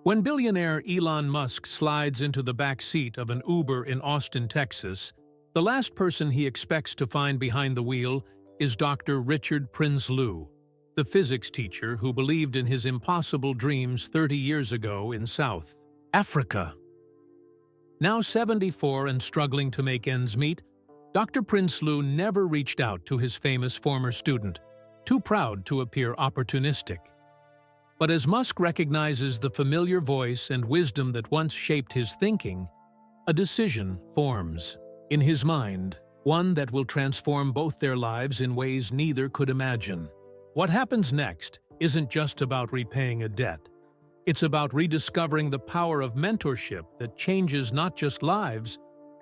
When billionaire Elon Musk slides into the back seat of an Uber in Austin, Texas, the last person he expects to find behind the wheel is Dr. Richard Prinsloo, the physics teacher who believed in his impossible dreams 30 years ago in South Africa. Now 74 and struggling to make ends meet, Dr. Prinsloo never reached out to his famous former student, too proud to appear opportunistic. But as Musk recognizes the familiar voice and wisdom that once shaped his thinking, a decision forms in his mind, one that will transform both their lives in ways neither could imagine. What happens next isn't just about repaying a debt. It's about rediscovering the power of mentorship that changes not just lives,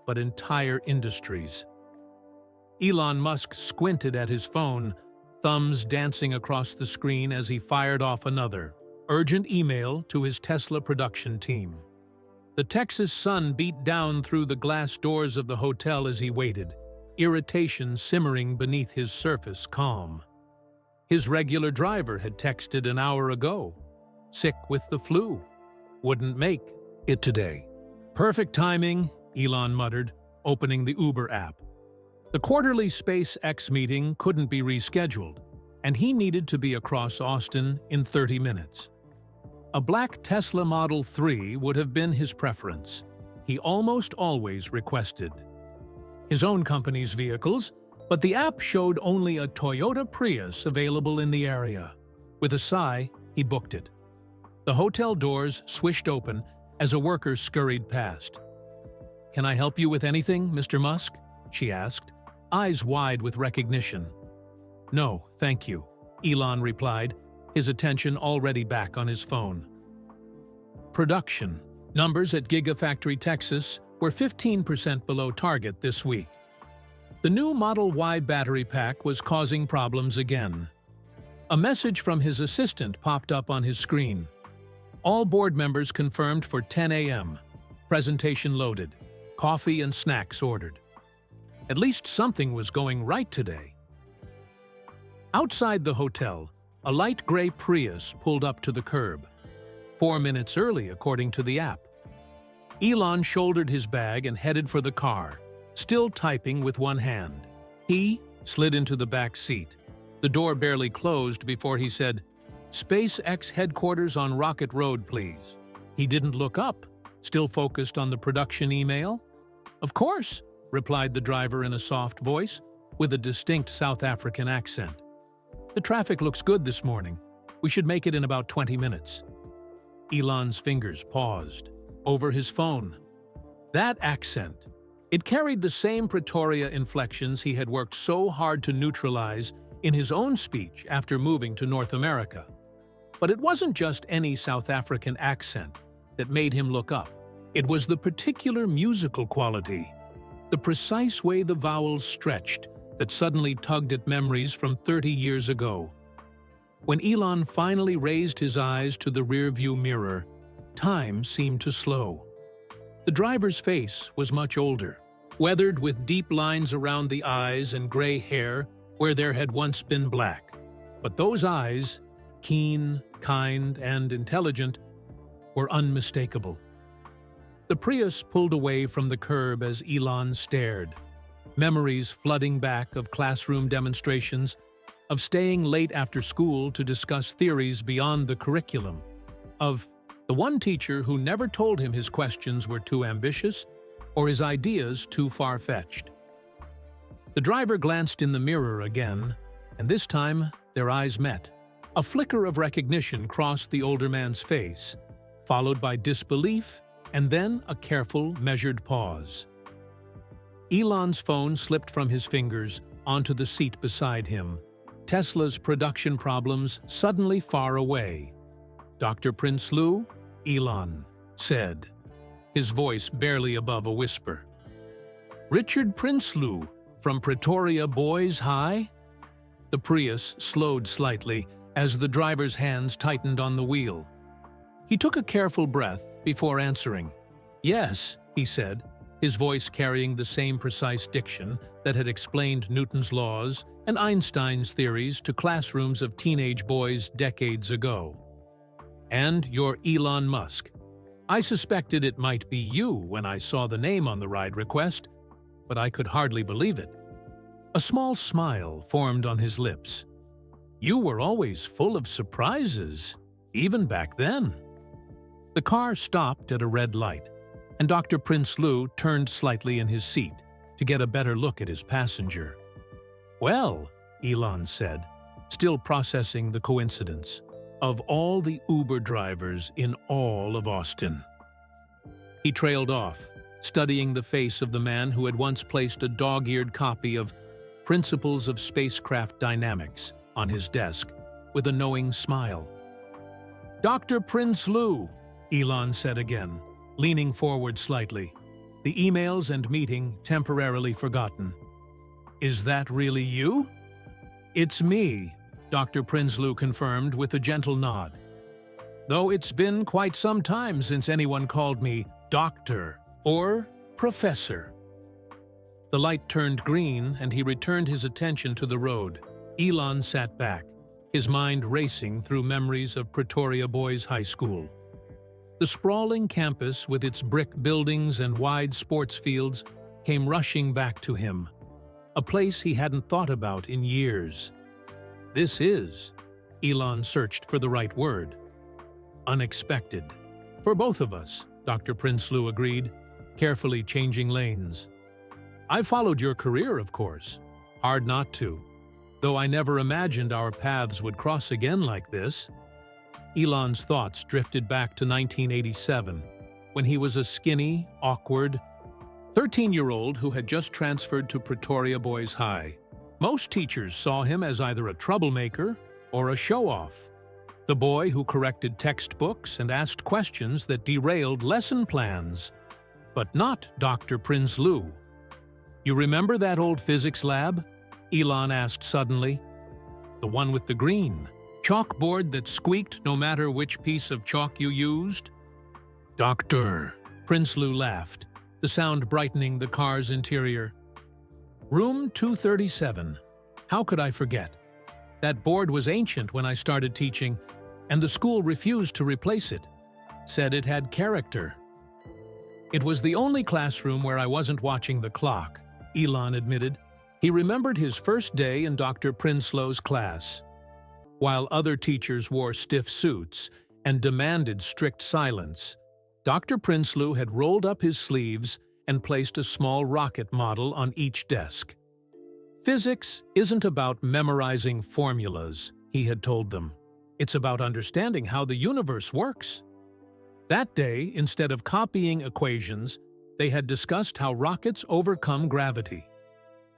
but entire industries. Elon Musk squinted at his phone, thumbs dancing across the screen as he fired off another urgent email to his Tesla production team. The Texas sun beat down through the glass doors of the hotel as he waited, irritation simmering beneath his surface calm. His regular driver had texted an hour ago, sick with the flu, wouldn't make it today. Perfect timing, Elon muttered, opening the Uber app. The quarterly SpaceX meeting couldn't be rescheduled, and he needed to be across Austin in 30 minutes. A black Tesla Model 3 would have been his preference. He almost always requested his own company's vehicles, but the app showed only a Toyota Prius available in the area. With a sigh, he booked it. The hotel doors swished open as a worker scurried past. "Can I help you with anything, Mr. Musk?" she asked, eyes wide with recognition. "No, thank you," Elon replied, his attention already back on his phone. Production numbers at Gigafactory Texas were 15% below target this week. The new Model Y battery pack was causing problems again. A message from his assistant popped up on his screen. All board members confirmed for 10 a.m. Presentation loaded. Coffee and snacks ordered. At least something was going right today. Outside the hotel, a light gray Prius pulled up to the curb. 4 minutes early, according to the app. Elon shouldered his bag and headed for the car, still typing with one hand. He slid into the back seat. The door barely closed before he said, "SpaceX headquarters on Rocket Road, please." He didn't look up, still focused on the production email. "Of course," replied the driver in a soft voice, with a distinct South African accent. "The traffic looks good this morning. We should make it in about 20 minutes. Elon's fingers paused. Over his phone. That accent. It carried the same Pretoria inflections he had worked so hard to neutralize in his own speech after moving to North America. But it wasn't just any South African accent that made him look up. It was the particular musical quality, the precise way the vowels stretched that suddenly tugged at memories from 30 years ago. When Elon finally raised his eyes to the rearview mirror, time seemed to slow. The driver's face was much older, weathered with deep lines around the eyes and gray hair where there had once been black. But those eyes, keen, kind, and intelligent, were unmistakable. The Prius pulled away from the curb as Elon stared, memories flooding back of classroom demonstrations, of staying late after school to discuss theories beyond the curriculum, of the one teacher who never told him his questions were too ambitious or his ideas too far-fetched. The driver glanced in the mirror again, and this time their eyes met. A flicker of recognition crossed the older man's face, followed by disbelief and then a careful, measured pause. Elon's phone slipped from his fingers onto the seat beside him, Tesla's production problems suddenly far away. "Dr. Prinsloo?" Elon said, his voice barely above a whisper. "Richard Prinsloo, from Pretoria Boys High?" The Prius slowed slightly as the driver's hands tightened on the wheel. He took a careful breath before answering. "Yes," he said, his voice carrying the same precise diction that had explained Newton's laws and Einstein's theories to classrooms of teenage boys decades ago. And you're Elon Musk. I suspected it might be you when I saw the name on the ride request, but I could hardly believe it. A small smile formed on his lips. You were always full of surprises, even back then. The car stopped at a red light, and Dr. Prinsloo turned slightly in his seat to get a better look at his passenger. Well, Elon said, still processing the coincidence, of all the Uber drivers in all of Austin. He trailed off, studying the face of the man who had once placed a dog-eared copy of Principles of Spacecraft Dynamics on his desk with a knowing smile. Dr. Prinsloo, Elon said again, leaning forward slightly, the emails and meeting temporarily forgotten. Is that really you? It's me, Dr. Prinsloo confirmed with a gentle nod. Though it's been quite some time since anyone called me doctor or professor. The light turned green and he returned his attention to the road. Elon sat back, his mind racing through memories of Pretoria Boys High School. The sprawling campus with its brick buildings and wide sports fields came rushing back to him, a place he hadn't thought about in years. This is, Elon searched for the right word, unexpected. For both of us, Dr. Prinsloo agreed, carefully changing lanes. I followed your career, of course. Hard not to. Though I never imagined our paths would cross again like this. Elon's thoughts drifted back to 1987, when he was a skinny, awkward 13-year-old who had just transferred to Pretoria Boys High. Most teachers saw him as either a troublemaker or a show-off. The boy who corrected textbooks and asked questions that derailed lesson plans. But not Dr. Prinsloo. You remember that old physics lab? Elon asked suddenly. The one with the green chalkboard that squeaked no matter which piece of chalk you used? Doctor, Prinsloo laughed, the sound brightening the car's interior. Room 237. How could I forget? That board was ancient when I started teaching, and the school refused to replace it. Said it had character. It was the only classroom where I wasn't watching the clock, Elon admitted. He remembered his first day in Dr. Prinsloo's class. While other teachers wore stiff suits and demanded strict silence, Dr. Prinsloo had rolled up his sleeves and placed a small rocket model on each desk. Physics isn't about memorizing formulas, he had told them. It's about understanding how the universe works. That day, instead of copying equations, they had discussed how rockets overcome gravity.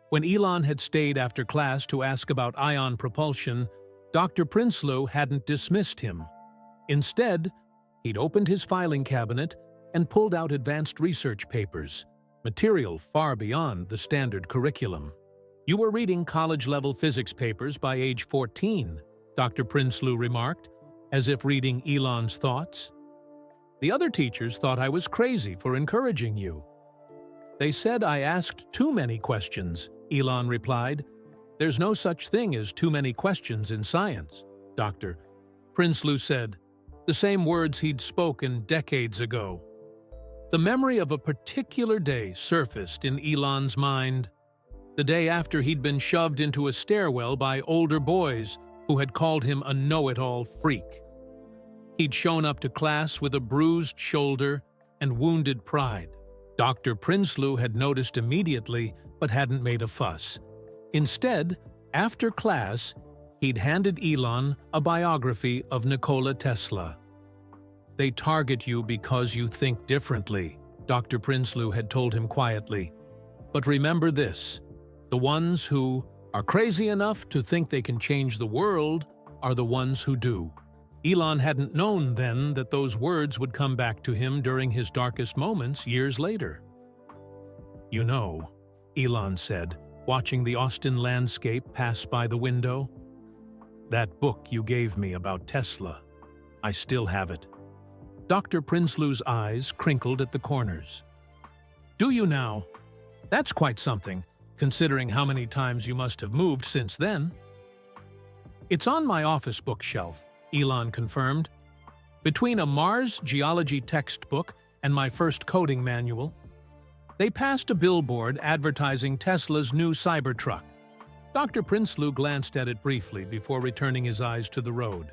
When Elon had stayed after class to ask about ion propulsion, Dr. Prinsloo hadn't dismissed him. Instead, he'd opened his filing cabinet and pulled out advanced research papers, material far beyond the standard curriculum. You were reading college-level physics papers by age 14, Dr. Prinsloo remarked, as if reading Elon's thoughts. The other teachers thought I was crazy for encouraging you. They said I asked too many questions, Elon replied. There's no such thing as too many questions in science, Dr. Prinsloo said, the same words he'd spoken decades ago. The memory of a particular day surfaced in Elon's mind. The day after he'd been shoved into a stairwell by older boys who had called him a know-it-all freak. He'd shown up to class with a bruised shoulder and wounded pride. Dr. Prinsloo had noticed immediately but hadn't made a fuss. Instead, after class, he'd handed Elon a biography of Nikola Tesla. They target you because you think differently, Dr. Prinsloo had told him quietly. But remember this, the ones who are crazy enough to think they can change the world are the ones who do. Elon hadn't known then that those words would come back to him during his darkest moments years later. You know, Elon said, watching the Austin landscape pass by the window. That book you gave me about Tesla, I still have it. Dr. Prinsloo's eyes crinkled at the corners. Do you now? That's quite something, considering how many times you must have moved since then. It's on my office bookshelf, Elon confirmed. Between a Mars geology textbook and my first coding manual, they passed a billboard advertising Tesla's new Cybertruck. Dr. Prinsloo glanced at it briefly before returning his eyes to the road.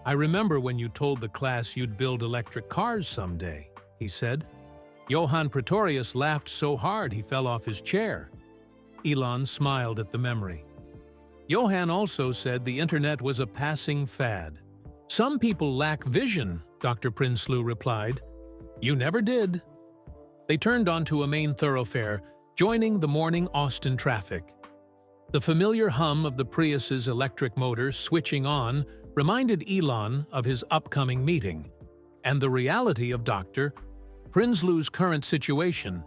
"I remember when you told the class you'd build electric cars someday," he said. Johann Pretorius laughed so hard he fell off his chair. Elon smiled at the memory. Johann also said the internet was a passing fad. "Some people lack vision," Dr. Prinsloo replied. "You never did." They turned onto a main thoroughfare, joining the morning Austin traffic. The familiar hum of the Prius's electric motor switching on reminded Elon of his upcoming meeting, and the reality of Dr. Prinsloo's current situation.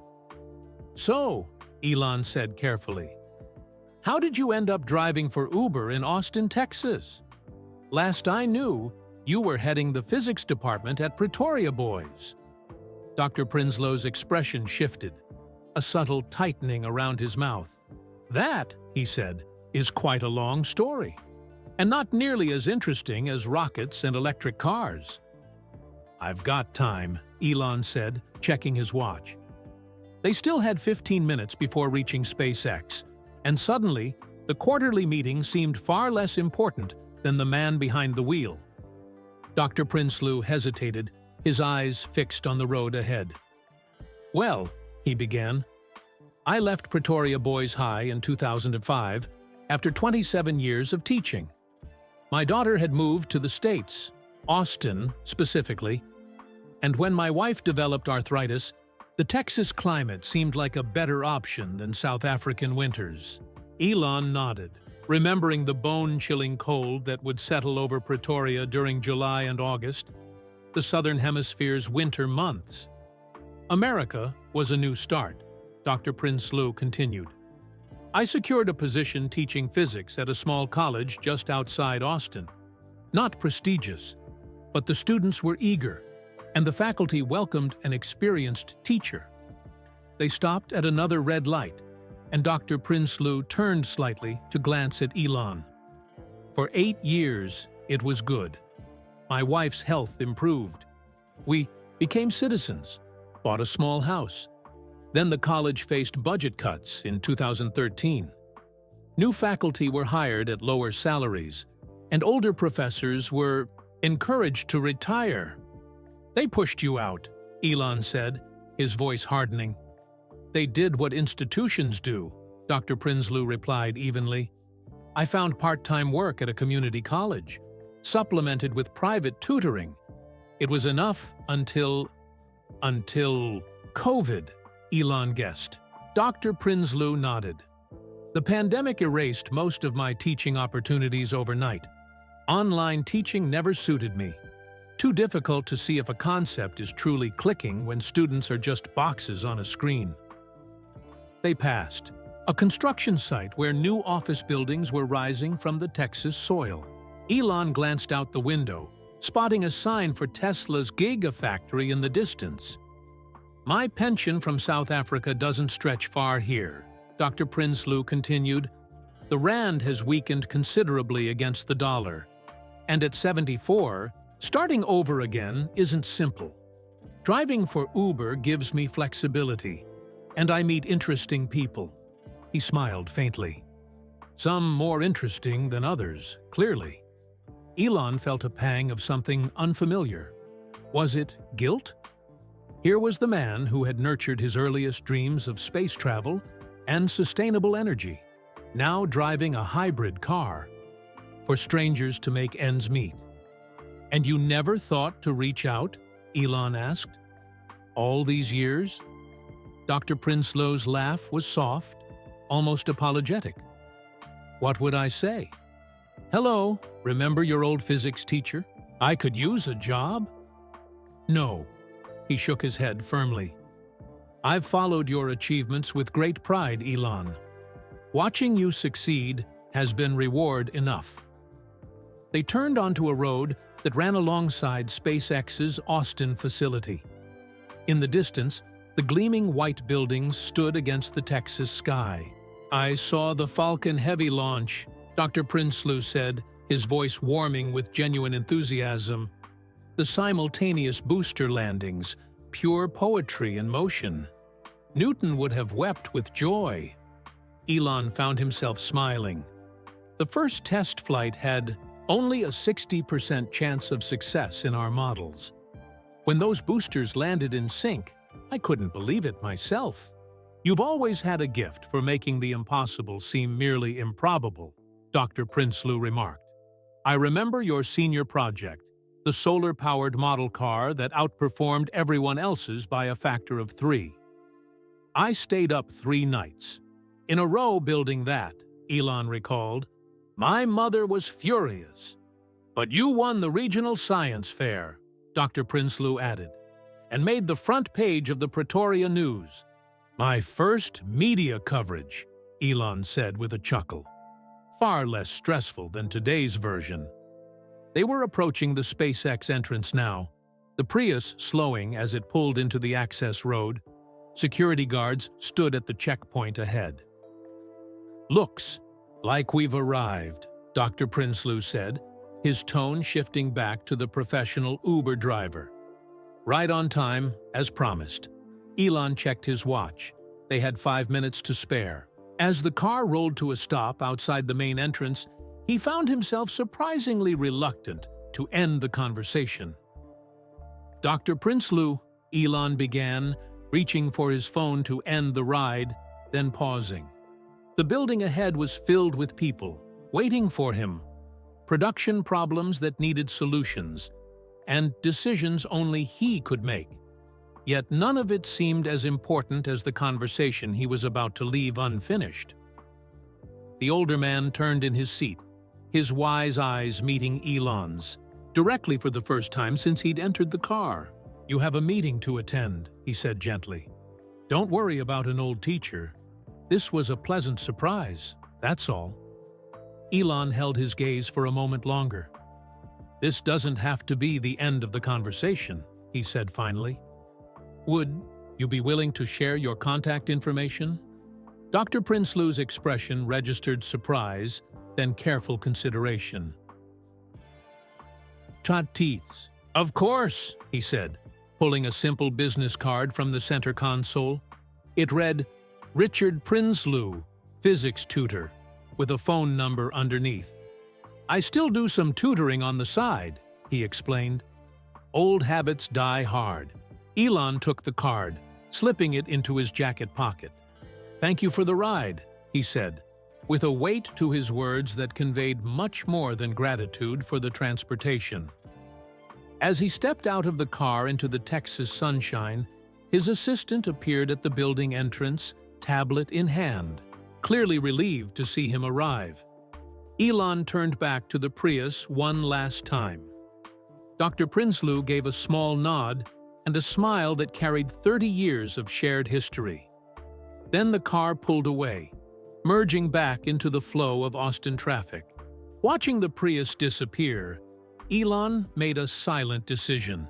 "So," Elon said carefully, "how did you end up driving for Uber in Austin, Texas? Last I knew, you were heading the physics department at Pretoria Boys." Dr. Prinsloo's expression shifted, a subtle tightening around his mouth. "That," he said, "is quite a long story, and not nearly as interesting as rockets and electric cars." "I've got time," Elon said, checking his watch. They still had 15 minutes before reaching SpaceX, and suddenly, the quarterly meeting seemed far less important than the man behind the wheel. Dr. Prinsloo hesitated, his eyes fixed on the road ahead. "Well," he began, "I left Pretoria Boys High in 2005 after 27 years of teaching. My daughter had moved to the States, Austin specifically, and when my wife developed arthritis, the Texas climate seemed like a better option than South African winters." Elon nodded, remembering the bone-chilling cold that would settle over Pretoria during July and August, the Southern Hemisphere's winter months. "America was a new start," Dr. Prinsloo continued. "I secured a position teaching physics at a small college just outside Austin. Not prestigious, but the students were eager, and the faculty welcomed an experienced teacher." They stopped at another red light, and Dr. Prinsloo turned slightly to glance at Elon. "For 8 years, it was good. My wife's health improved. We became citizens, bought a small house. Then the college faced budget cuts in 2013. New faculty were hired at lower salaries, and older professors were encouraged to retire." "They pushed you out," Elon said, his voice hardening. "They did what institutions do," Dr. Prinsloo replied evenly. "I found part-time work at a community college, supplemented with private tutoring. It was enough until COVID," Elon guessed. Dr. Prinsloo nodded. "The pandemic erased most of my teaching opportunities overnight. Online teaching never suited me. Too difficult to see if a concept is truly clicking when students are just boxes on a screen." They passed a construction site where new office buildings were rising from the Texas soil. Elon glanced out the window, spotting a sign for Tesla's Gigafactory in the distance. "My pension from South Africa doesn't stretch far here," Dr. Prinsloo continued. "The rand has weakened considerably against the dollar. And at 74, starting over again isn't simple. Driving for Uber gives me flexibility, and I meet interesting people." He smiled faintly. "Some more interesting than others, clearly." Elon felt a pang of something unfamiliar. Was it guilt? Here was the man who had nurtured his earliest dreams of space travel and sustainable energy, now driving a hybrid car for strangers to make ends meet. "And you never thought to reach out?" Elon asked. "All these years?" Dr. Prinsloo's laugh was soft, almost apologetic. "What would I say? Hello, remember your old physics teacher? I could use a job?" "No." He shook his head firmly. "I've followed your achievements with great pride, Elon. Watching you succeed has been reward enough." They turned onto a road that ran alongside SpaceX's Austin facility. In the distance, the gleaming white buildings stood against the Texas sky. "I saw the Falcon Heavy launch," Dr. Prinsloo said, his voice warming with genuine enthusiasm. The simultaneous booster landings, pure poetry in motion. Newton would have wept with joy. Elon found himself smiling. The first test flight had only a 60% chance of success in our models. When those boosters landed in sync, I couldn't believe it myself. You've always had a gift for making the impossible seem merely improbable, Dr. Prinsloo remarked. I remember your senior project, the solar-powered model car that outperformed everyone else's by a factor of 3. I stayed up 3 nights in a row building that, Elon recalled. My mother was furious. But you won the regional science fair, Dr. Prinsloo added, and made the front page of the Pretoria News. My first media coverage, Elon said with a chuckle. Far less stressful than today's version. They were approaching the SpaceX entrance now, the Prius slowing as it pulled into the access road. Security guards stood at the checkpoint ahead. Looks like we've arrived, Dr. Prinsloo said, his tone shifting back to the professional Uber driver. Right on time, as promised. Elon checked his watch. They had 5 minutes to spare. As the car rolled to a stop outside the main entrance, he found himself surprisingly reluctant to end the conversation. Dr. Prinsloo, Elon began, reaching for his phone to end the ride, then pausing. The building ahead was filled with people, waiting for him. Production problems that needed solutions, and decisions only he could make. Yet none of it seemed as important as the conversation he was about to leave unfinished. The older man turned in his seat, his wise eyes meeting Elon's, directly for the first time since he'd entered the car. You have a meeting to attend, he said gently. Don't worry about an old teacher. This was a pleasant surprise, that's all. Elon held his gaze for a moment longer. This doesn't have to be the end of the conversation, he said finally. Would you be willing to share your contact information? Dr. Prinsloo's expression registered surprise, then careful consideration. Tatis. Of course, he said, pulling a simple business card from the center console. It read, Richard Prinsloo, physics tutor, with a phone number underneath. I still do some tutoring on the side, he explained. Old habits die hard. Elon took the card, slipping it into his jacket pocket. Thank you for the ride, he said, with a weight to his words that conveyed much more than gratitude for the transportation. As he stepped out of the car into the Texas sunshine, his assistant appeared at the building entrance, tablet in hand, clearly relieved to see him arrive. Elon turned back to the Prius one last time. Dr. Prinsloo gave a small nod and a smile that carried 30 years of shared history. Then the car pulled away, merging back into the flow of Austin traffic. Watching the Prius disappear, Elon made a silent decision.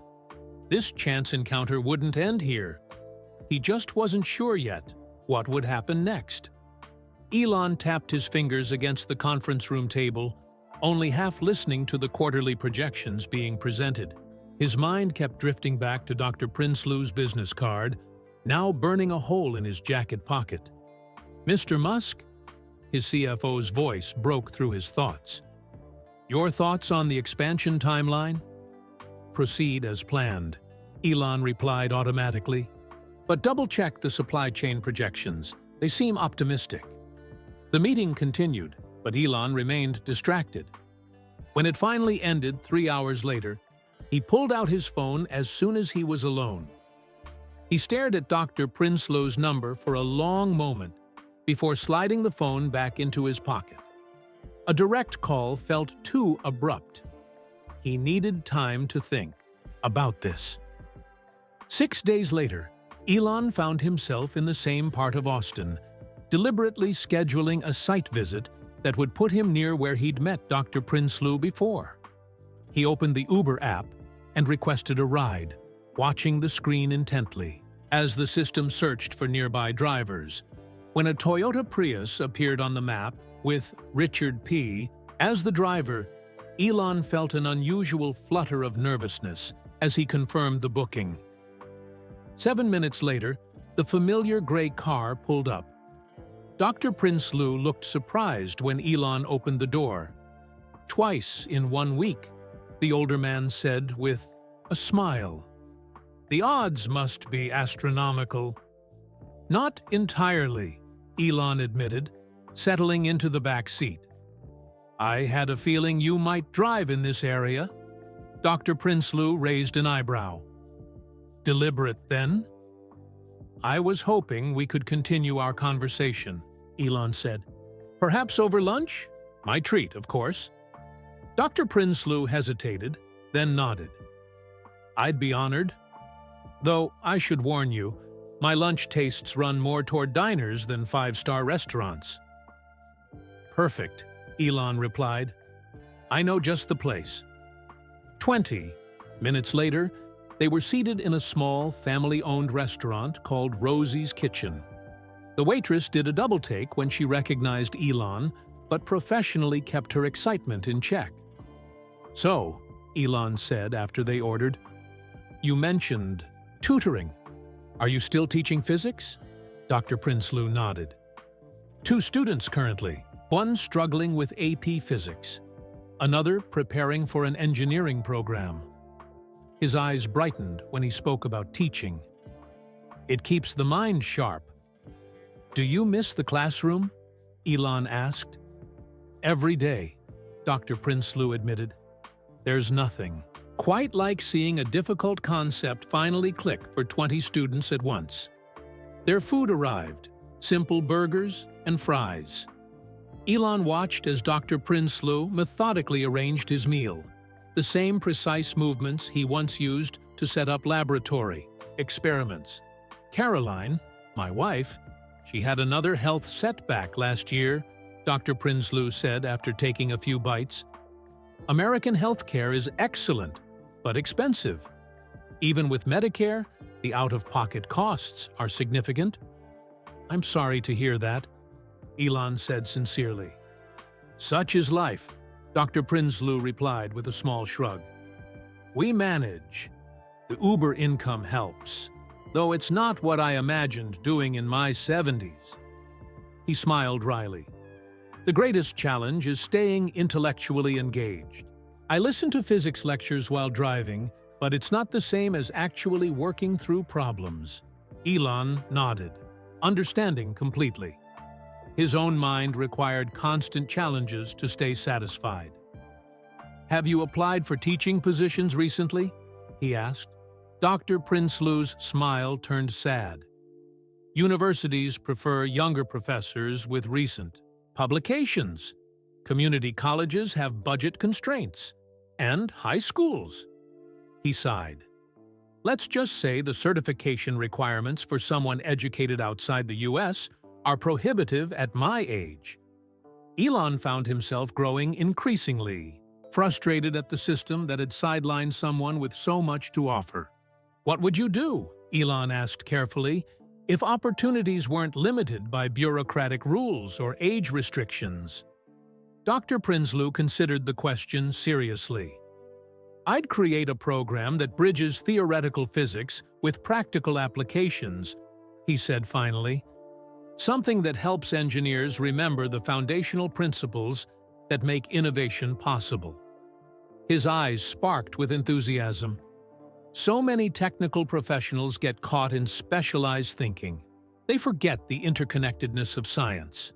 This chance encounter wouldn't end here. He just wasn't sure yet what would happen next. Elon tapped his fingers against the conference room table, only half listening to the quarterly projections being presented. His mind kept drifting back to Dr. Prinsloo's business card, now burning a hole in his jacket pocket. Mr. Musk? His CFO's voice broke through his thoughts. Your thoughts on the expansion timeline? Proceed as planned, Elon replied automatically. But double-check the supply chain projections. They seem optimistic. The meeting continued, but Elon remained distracted. When it finally ended 3 hours later, he pulled out his phone as soon as he was alone. He stared at Dr. Prinsloo's number for a long moment before sliding the phone back into his pocket. A direct call felt too abrupt. He needed time to think about this. 6 days later, Elon found himself in the same part of Austin, deliberately scheduling a site visit that would put him near where he'd met Dr. Prinsloo before. He opened the Uber app and requested a ride, watching the screen intently as the system searched for nearby drivers. When a Toyota Prius appeared on the map with Richard P. as the driver, Elon felt an unusual flutter of nervousness as he confirmed the booking. 7 minutes later, the familiar gray car pulled up. Dr. Prinsloo looked surprised when Elon opened the door. "Twice in 1 week," the older man said with a smile. "The odds must be astronomical." "Not entirely," Elon admitted, settling into the back seat. "I had a feeling you might drive in this area." Dr. Prinsloo raised an eyebrow. "Deliberate, then?" "I was hoping we could continue our conversation," Elon said. "Perhaps over lunch? My treat, of course." Dr. Prinsloo hesitated, then nodded. "I'd be honored. Though I should warn you, my lunch tastes run more toward diners than five-star restaurants." "Perfect," Elon replied. "I know just the place." 20 minutes later, they were seated in a small, family-owned restaurant called Rosie's Kitchen. The waitress did a double-take when she recognized Elon, but professionally kept her excitement in check. "So," Elon said after they ordered, "you mentioned tutoring. Are you still teaching physics?" Dr. Prinsloo nodded. "2 students currently, one struggling with AP Physics, another preparing for an engineering program." His eyes brightened when he spoke about teaching. "It keeps the mind sharp." "Do you miss the classroom?" Elon asked. "Every day," Dr. Prinsloo admitted. "There's nothing quite like seeing a difficult concept finally click for 20 students at once." Their food arrived, simple burgers and fries. Elon watched as Dr. Prinsloo methodically arranged his meal, the same precise movements he once used to set up laboratory experiments. Caroline, my wife, she had another health setback last year, Dr. Prinsloo said after taking a few bites. "American healthcare is excellent, but expensive. Even with Medicare, the out-of-pocket costs are significant." "I'm sorry to hear that," Elon said sincerely. "Such is life," Dr. Prinsloo replied with a small shrug. "We manage. The Uber income helps, though it's not what I imagined doing in my 70s. He smiled wryly. "The greatest challenge is staying intellectually engaged. I listen to physics lectures while driving, but it's not the same as actually working through problems." Elon nodded, understanding completely. His own mind required constant challenges to stay satisfied. "Have you applied for teaching positions recently?" he asked. Dr. Prinsloo's smile turned sad. "Universities prefer younger professors with recent publications. Community colleges have budget constraints, and high schools." He sighed. "Let's just say the certification requirements for someone educated outside the U.S. are prohibitive at my age." Elon found himself growing increasingly frustrated at the system that had sidelined someone with so much to offer. "What would you do?" Elon asked carefully, "if opportunities weren't limited by bureaucratic rules or age restrictions?" Dr. Prinsloo considered the question seriously. "I'd create a program that bridges theoretical physics with practical applications," he said finally. "Something that helps engineers remember the foundational principles that make innovation possible." His eyes sparked with enthusiasm. So many technical professionals get caught in specialized thinking. They forget the interconnectedness of science.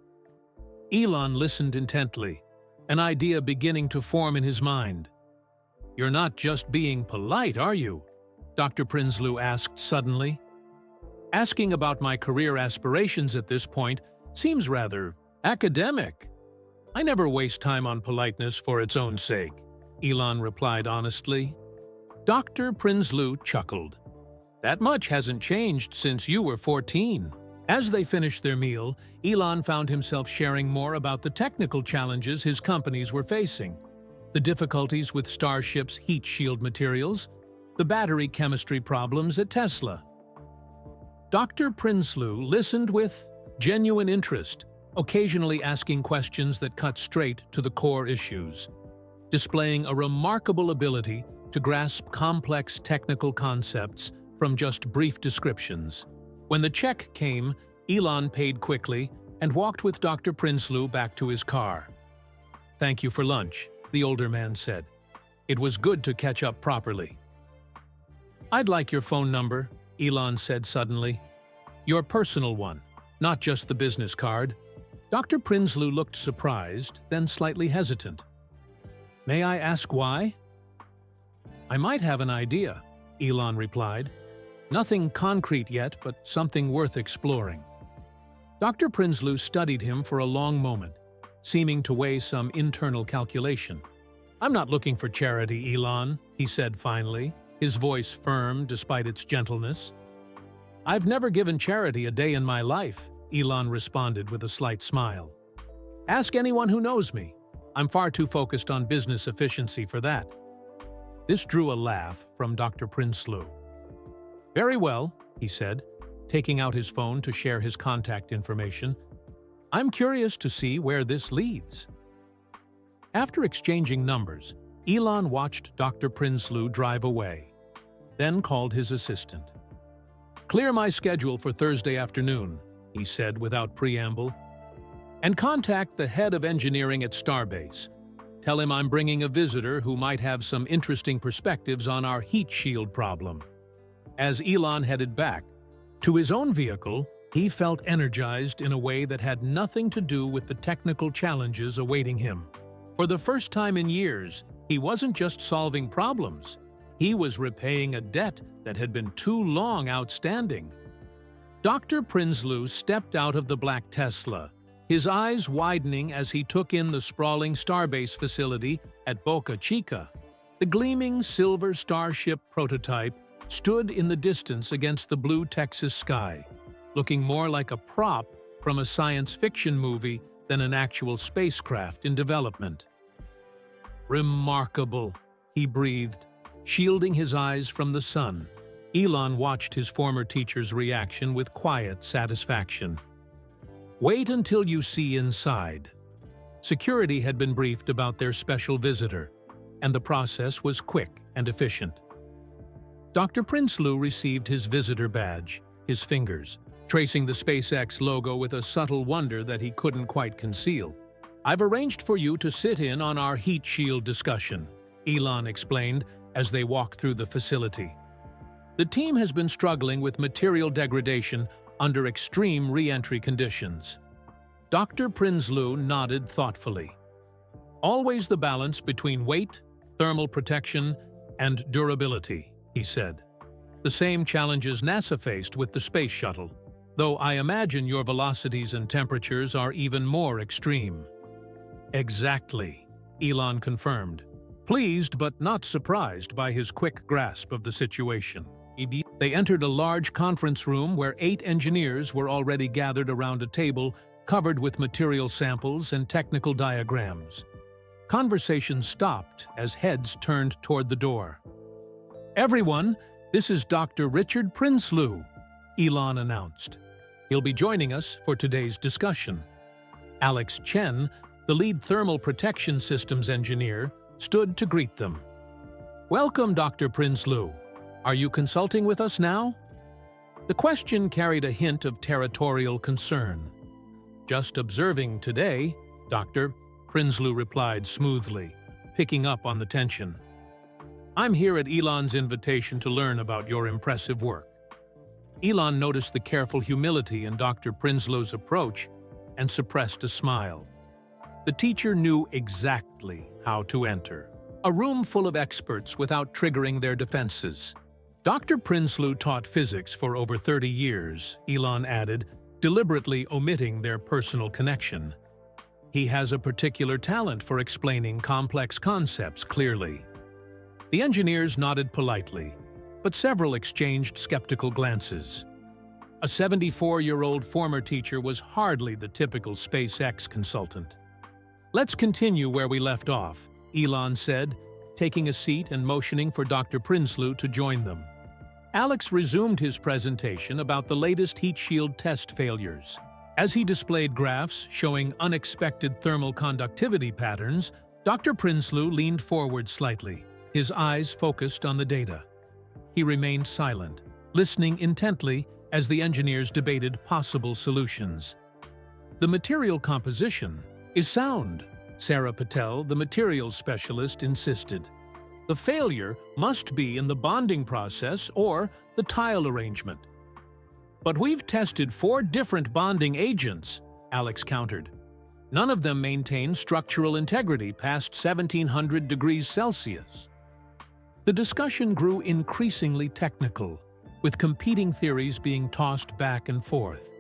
Elon listened intently, an idea beginning to form in his mind. "You're not just being polite, are you?" Dr. Prinsloo asked suddenly. "Asking about my career aspirations at this point seems rather academic." "I never waste time on politeness for its own sake," Elon replied honestly. Dr. Prinsloo chuckled. "That much hasn't changed since you were 14. As they finished their meal, Elon found himself sharing more about the technical challenges his companies were facing, the difficulties with Starship's heat shield materials, the battery chemistry problems at Tesla. Dr. Prinsloo listened with genuine interest, occasionally asking questions that cut straight to the core issues, displaying a remarkable ability to grasp complex technical concepts from just brief descriptions. When the check came, Elon paid quickly and walked with Dr. Prinsloo back to his car. "Thank you for lunch," the older man said. "It was good to catch up properly." "I'd like your phone number," Elon said suddenly. "Your personal one, not just the business card." Dr. Prinsloo looked surprised, then slightly hesitant. "May I ask why?" "I might have an idea," Elon replied. "Nothing concrete yet, but something worth exploring." Dr. Prinsloo studied him for a long moment, seeming to weigh some internal calculation. "I'm not looking for charity, Elon," he said finally, his voice firm despite its gentleness. "I've never given charity a day in my life," Elon responded with a slight smile. "Ask anyone who knows me. I'm far too focused on business efficiency for that." This drew a laugh from Dr. Prinsloo. "Very well," he said, taking out his phone to share his contact information. "I'm curious to see where this leads." After exchanging numbers, Elon watched Dr. Prinsloo drive away, then called his assistant. "Clear my schedule for Thursday afternoon," he said without preamble, "and contact the head of engineering at Starbase. Tell him I'm bringing a visitor who might have some interesting perspectives on our heat shield problem." As Elon headed back to his own vehicle, he felt energized in a way that had nothing to do with the technical challenges awaiting him. For the first time in years, he wasn't just solving problems. He was repaying a debt that had been too long outstanding. Dr. Prinsloo stepped out of the black Tesla, his eyes widening as he took in the sprawling Starbase facility at Boca Chica. The gleaming silver Starship prototype stood in the distance against the blue Texas sky, looking more like a prop from a science fiction movie than an actual spacecraft in development. "Remarkable," he breathed, shielding his eyes from the sun. Elon watched his former teacher's reaction with quiet satisfaction. "Wait until you see inside." Security had been briefed about their special visitor, and the process was quick and efficient. Dr. Prinsloo received his visitor badge, his fingers, tracing the SpaceX logo with a subtle wonder that he couldn't quite conceal. "I've arranged for you to sit in on our heat shield discussion," Elon explained as they walked through the facility. "The team has been struggling with material degradation under extreme re-entry conditions." Dr. Prinsloo nodded thoughtfully. "Always the balance between weight, thermal protection, and durability," he said. "The same challenges NASA faced with the space shuttle, though I imagine your velocities and temperatures are even more extreme." "Exactly," Elon confirmed, pleased but not surprised by his quick grasp of the situation. They entered a large conference room where 8 engineers were already gathered around a table covered with material samples and technical diagrams. Conversation stopped as heads turned toward the door. "Everyone, this is Dr. Richard Prinsloo," Elon announced. "He'll be joining us for today's discussion." Alex Chen, the lead thermal protection systems engineer, stood to greet them. "Welcome, Dr. Prinsloo. Are you consulting with us now?" The question carried a hint of territorial concern. "Just observing today, Doctor," Prinsloo replied smoothly, picking up on the tension. "I'm here at Elon's invitation to learn about your impressive work." Elon noticed the careful humility in Dr. Prinsloo's approach and suppressed a smile. The teacher knew exactly how to enter a room full of experts without triggering their defenses. Dr. Prinsloo taught physics for over 30 years, Elon added, deliberately omitting their personal connection. He has a particular talent for explaining complex concepts clearly. The engineers nodded politely, but several exchanged skeptical glances. A 74-year-old former teacher was hardly the typical SpaceX consultant. "Let's continue where we left off," Elon said, taking a seat and motioning for Dr. Prinsloo to join them. Alex resumed his presentation about the latest heat shield test failures. As he displayed graphs showing unexpected thermal conductivity patterns, Dr. Prinsloo leaned forward slightly, his eyes focused on the data. He remained silent, listening intently as the engineers debated possible solutions. The material composition is sound, Sarah Patel, the materials specialist, insisted. The failure must be in the bonding process or the tile arrangement. But we've tested 4 different bonding agents, Alex countered. None of them maintain structural integrity past 1700 degrees Celsius. The discussion grew increasingly technical, with competing theories being tossed back and forth.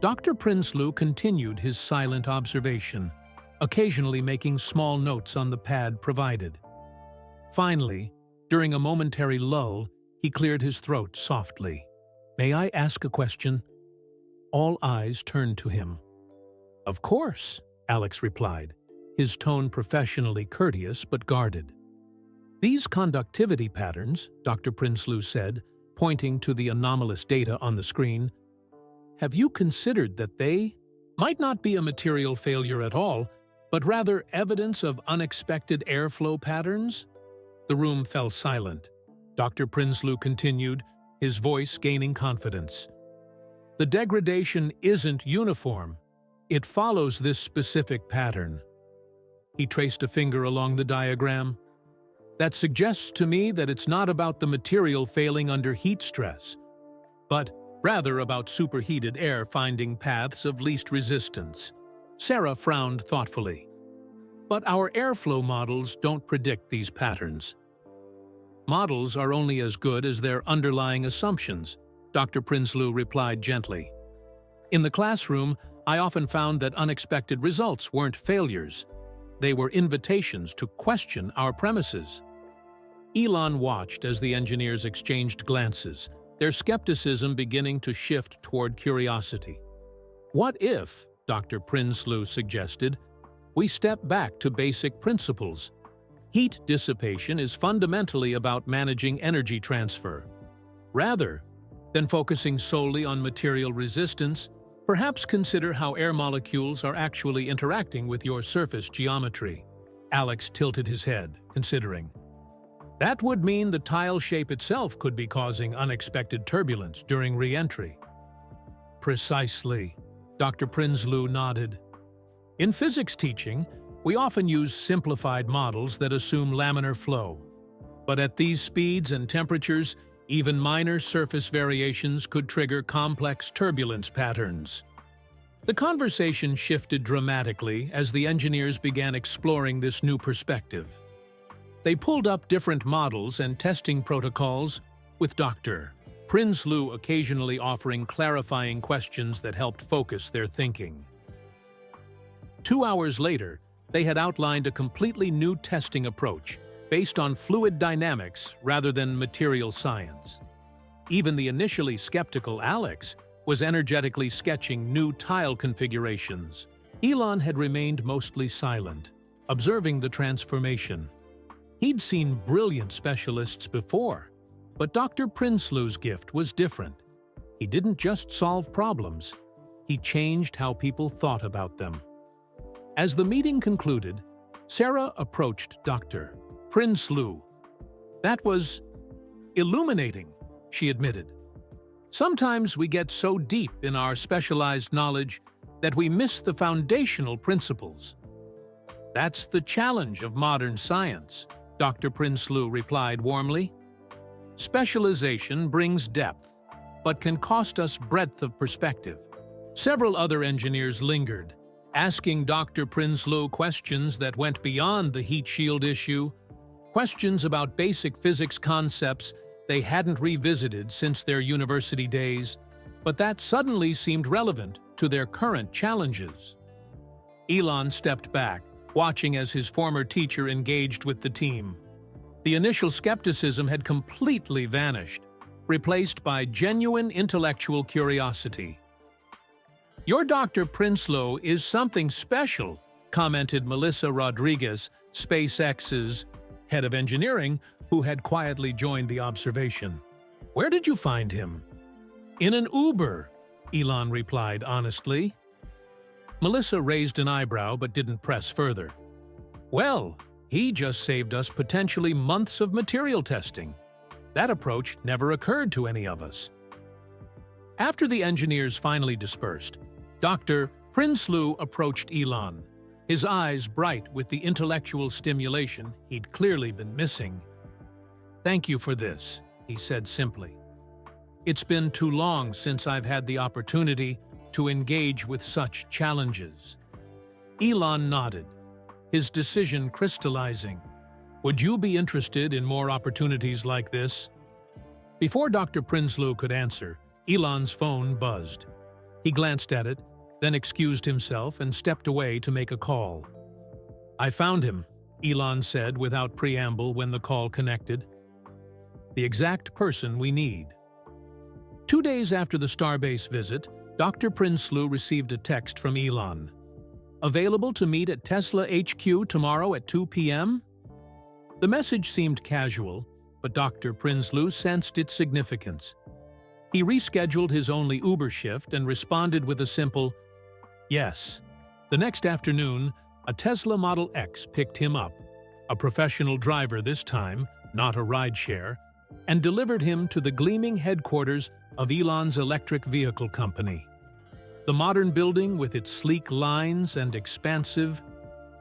Dr. Prinsloo continued his silent observation, occasionally making small notes on the pad provided. Finally, during a momentary lull, he cleared his throat softly. "May I ask a question?" All eyes turned to him. "Of course," Alex replied, his tone professionally courteous but guarded. "These conductivity patterns," Dr. Prinsloo said, pointing to the anomalous data on the screen, "have you considered that they might not be a material failure at all, but rather evidence of unexpected airflow patterns?" The room fell silent. Dr. Prinsloo continued, his voice gaining confidence. "The degradation isn't uniform. It follows this specific pattern." He traced a finger along the diagram. "That suggests to me that it's not about the material failing under heat stress, but rather about superheated air finding paths of least resistance." Sarah frowned thoughtfully. "But our airflow models don't predict these patterns." "Models are only as good as their underlying assumptions," Dr. Prinsloo replied gently. "In the classroom, I often found that unexpected results weren't failures. They were invitations to question our premises." Elon watched as the engineers exchanged glances, their skepticism beginning to shift toward curiosity. "What if," Dr. Prinsloo suggested, "we step back to basic principles? Heat dissipation is fundamentally about managing energy transfer. Rather than focusing solely on material resistance, perhaps consider how air molecules are actually interacting with your surface geometry." Alex tilted his head, considering. "That would mean the tile shape itself could be causing unexpected turbulence during re-entry." "Precisely," Dr. Prinsloo nodded. "In physics teaching, we often use simplified models that assume laminar flow. But at these speeds and temperatures, even minor surface variations could trigger complex turbulence patterns." The conversation shifted dramatically as the engineers began exploring this new perspective. They pulled up different models and testing protocols, with Dr. Prinsloo occasionally offering clarifying questions that helped focus their thinking. 2 hours later, they had outlined a completely new testing approach based on fluid dynamics rather than material science. Even the initially skeptical Alex was energetically sketching new tile configurations. Elon had remained mostly silent, observing the transformation. He'd seen brilliant specialists before, but Dr. Prinsloo's gift was different. He didn't just solve problems, he changed how people thought about them. As the meeting concluded, Sarah approached Dr. Prinsloo. "That was illuminating," she admitted. "Sometimes we get so deep in our specialized knowledge that we miss the foundational principles." "That's the challenge of modern science," Dr. Prinsloo replied warmly. "Specialization brings depth, but can cost us breadth of perspective." Several other engineers lingered, asking Dr. Prinsloo questions that went beyond the heat shield issue, questions about basic physics concepts they hadn't revisited since their university days, but that suddenly seemed relevant to their current challenges. Elon stepped back, watching as his former teacher engaged with the team. The initial skepticism had completely vanished, replaced by genuine intellectual curiosity. "Your Dr. Prinsloo is something special," commented Melissa Rodriguez, SpaceX's head of engineering, who had quietly joined the observation. "Where did you find him?" "In an Uber," Elon replied honestly. Melissa raised an eyebrow but didn't press further. "Well, He just saved us potentially months of material testing. That approach never occurred to any of us. After the engineers finally dispersed, Dr. Prinsloo approached Elon, his eyes bright with the intellectual stimulation he'd clearly been missing. "Thank you for this," he said simply. "It's been too long since I've had the opportunity to engage with such challenges." Elon nodded, his decision crystallizing. "Would you be interested in more opportunities like this?" Before Dr. Prinsloo could answer, Elon's phone buzzed. He glanced at it, then excused himself and stepped away to make a call. "I found him," Elon said without preamble when the call connected. "The exact person we need." 2 days after the Starbase visit, Dr. Prinsloo received a text from Elon. "Available to meet at Tesla HQ tomorrow at 2 p.m.? The message seemed casual, but Dr. Prinsloo sensed its significance. He rescheduled his only Uber shift and responded with a simple, "Yes." The next afternoon, a Tesla Model X picked him up, a professional driver this time, not a rideshare, and delivered him to the gleaming headquarters of Elon's electric vehicle company. The modern building, with its sleek lines and expansive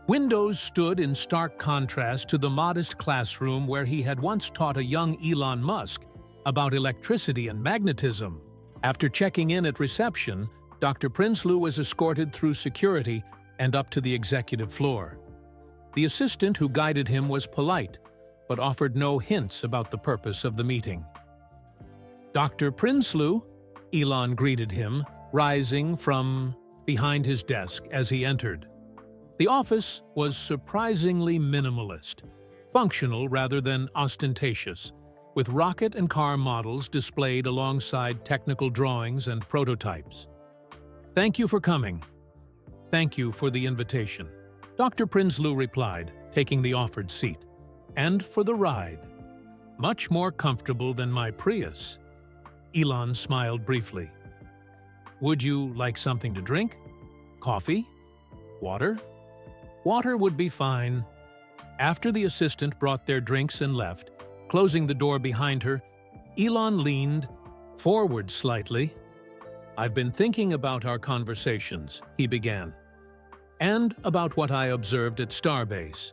windows, stood in stark contrast to the modest classroom where he had once taught a young Elon Musk about electricity and magnetism. After checking in at reception, Dr. Prinsloo was escorted through security and up to the executive floor. The assistant who guided him was polite, but offered no hints about the purpose of the meeting. "Dr. Prinsloo," Elon greeted him, rising from behind his desk as he entered. The office was surprisingly minimalist, functional rather than ostentatious, with rocket and car models displayed alongside technical drawings and prototypes. "Thank you for coming." "Thank you for the invitation," Dr. Prinsloo replied, taking the offered seat. "And for the ride. Much more comfortable than my Prius." Elon smiled briefly. "Would you like something to drink? Coffee? Water?" "Water would be fine." After the assistant brought their drinks and left, closing the door behind her, Elon leaned forward slightly. "I've been thinking about our conversations," he began, "and about what I observed at Starbase.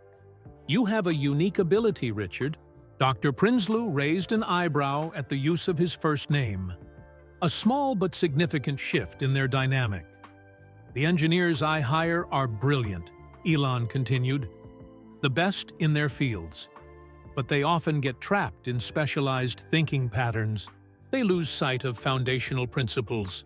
You have a unique ability, Richard." Dr. Prinsloo raised an eyebrow at the use of his first name, a small but significant shift in their dynamic. "The engineers I hire are brilliant," Elon continued, "the best in their fields. But they often get trapped in specialized thinking patterns. They lose sight of foundational principles."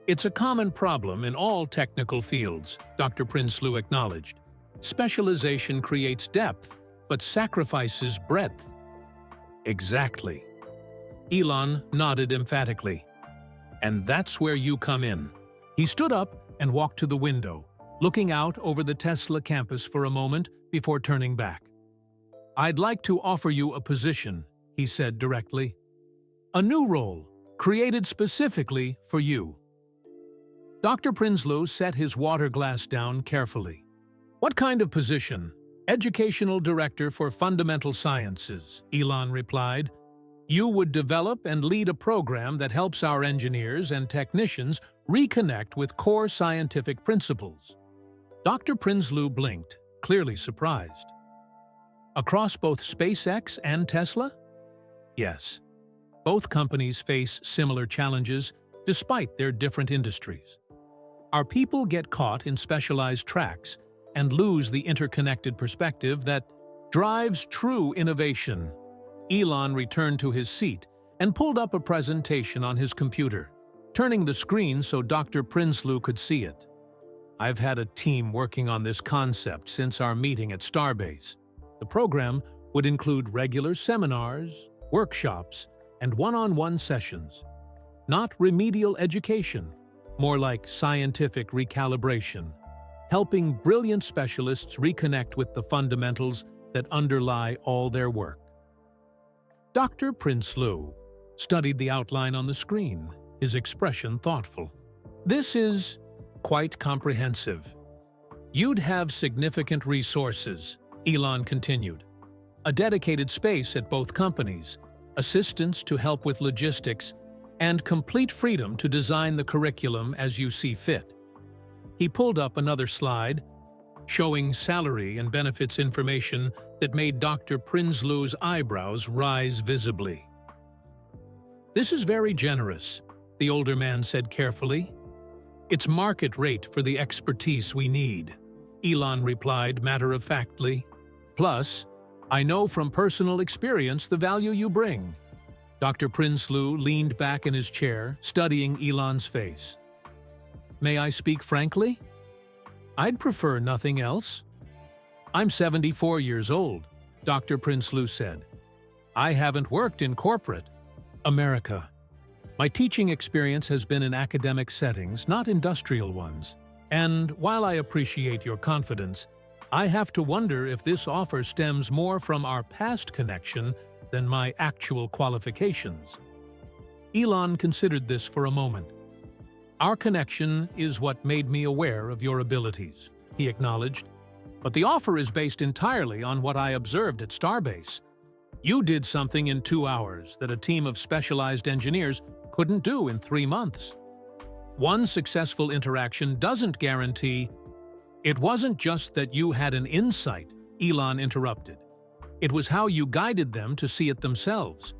"It's a common problem in all technical fields," Dr. Prinsloo acknowledged. "Specialization creates depth, but sacrifices breadth." "Exactly." Elon nodded emphatically. "And that's where you come in." He stood up and walked to the window, looking out over the Tesla campus for a moment before turning back. "I'd like to offer you a position," he said directly. "A new role, created specifically for you." Dr. Prinsloo set his water glass down carefully. "What kind of position?" "Educational Director for Fundamental Sciences," Elon replied. "You would develop and lead a program that helps our engineers and technicians reconnect with core scientific principles." Dr. Prinsloo blinked, clearly surprised. "Across both SpaceX and Tesla?" "Yes. Both companies face similar challenges despite their different industries. Our people get caught in specialized tracks and lose the interconnected perspective that drives true innovation." Elon returned to his seat and pulled up a presentation on his computer, turning the screen so Dr. Prinsloo could see it. "I've had a team working on this concept since our meeting at Starbase. The program would include regular seminars, workshops, and one-on-one sessions. Not remedial education, more like scientific recalibration, helping brilliant specialists reconnect with the fundamentals that underlie all their work." Dr. Prinsloo studied the outline on the screen, his expression thoughtful. "This is quite comprehensive. You'd have significant resources," Elon continued. A dedicated space at both companies, assistance to help with logistics, and complete freedom to design the curriculum as you see fit. He pulled up another slide, showing salary and benefits information that made Dr. Prinsloo's eyebrows rise visibly. "This is very generous," the older man said carefully. "It's market rate for the expertise we need," Elon replied matter-of-factly. "Plus, I know from personal experience the value you bring." Dr. Prinsloo leaned back in his chair, studying Elon's face. "May I speak frankly? I'd prefer nothing else." "I'm 74 years old," Dr. Prinsloo said. "I haven't worked in corporate America. My teaching experience has been in academic settings, not industrial ones. And while I appreciate your confidence, I have to wonder if this offer stems more from our past connection than my actual qualifications." Elon considered this for a moment. "Our connection is what made me aware of your abilities," he acknowledged. "But the offer is based entirely on what I observed at Starbase. You did something in 2 hours that a team of specialized engineers couldn't do in 3 months. One successful interaction doesn't guarantee—" "It wasn't just that you had an insight," Elon interrupted. "It was how you guided them to see it themselves.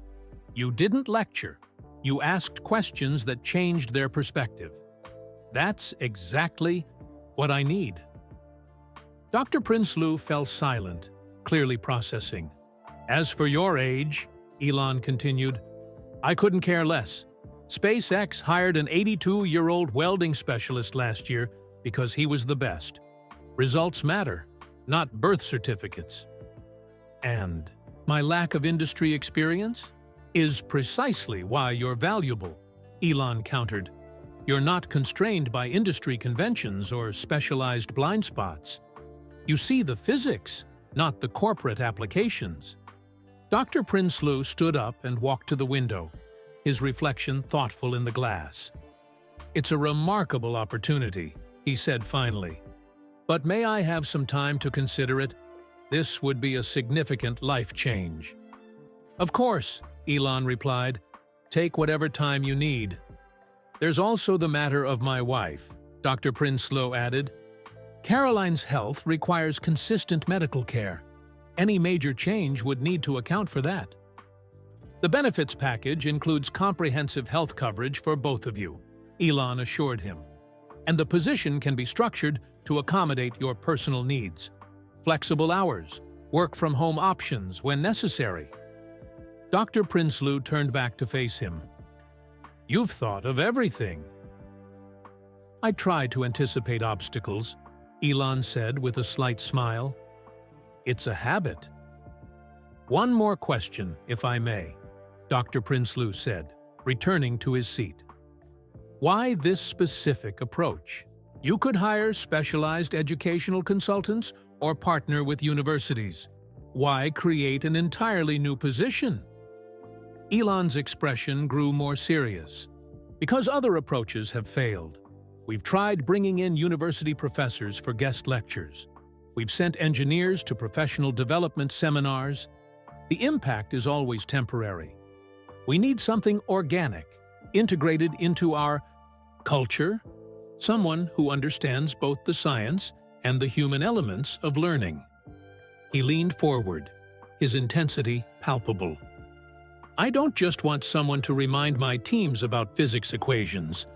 You didn't lecture. You asked questions that changed their perspective. That's exactly what I need." Dr. Prinsloo fell silent, clearly processing. "As for your age," Elon continued, "I couldn't care less. SpaceX hired an 82-year-old welding specialist last year because he was the best. Results matter, not birth certificates. And my lack of industry experience is precisely why you're valuable," Elon countered. "You're not constrained by industry conventions or specialized blind spots. You see the physics, not the corporate applications." Dr. Prinsloo stood up and walked to the window, his reflection thoughtful in the glass. "It's a remarkable opportunity," he said finally. "But may I have some time to consider it? This would be a significant life change." "Of course," Elon replied. "Take whatever time you need." "There's also the matter of my wife," Dr. Prinsloo added. "Caroline's health requires consistent medical care. Any major change would need to account for that. The benefits package includes comprehensive health coverage for both of you," Elon assured him. "And the position can be structured to accommodate your personal needs. Flexible hours, work-from-home options when necessary." Dr. Prinsloo turned back to face him. "You've thought of everything." "I try to anticipate obstacles," Elon said with a slight smile. "It's a habit." "One more question, if I may," Dr. Prinsloo said, returning to his seat. "Why this specific approach? You could hire specialized educational consultants or partner with universities. Why create an entirely new position?" Elon's expression grew more serious. "Because other approaches have failed. We've tried bringing in university professors for guest lectures. We've sent engineers to professional development seminars. The impact is always temporary. We need something organic, integrated into our culture, someone who understands both the science and the human elements of learning." He leaned forward, his intensity palpable. "I don't just want someone to remind my teams about physics equations.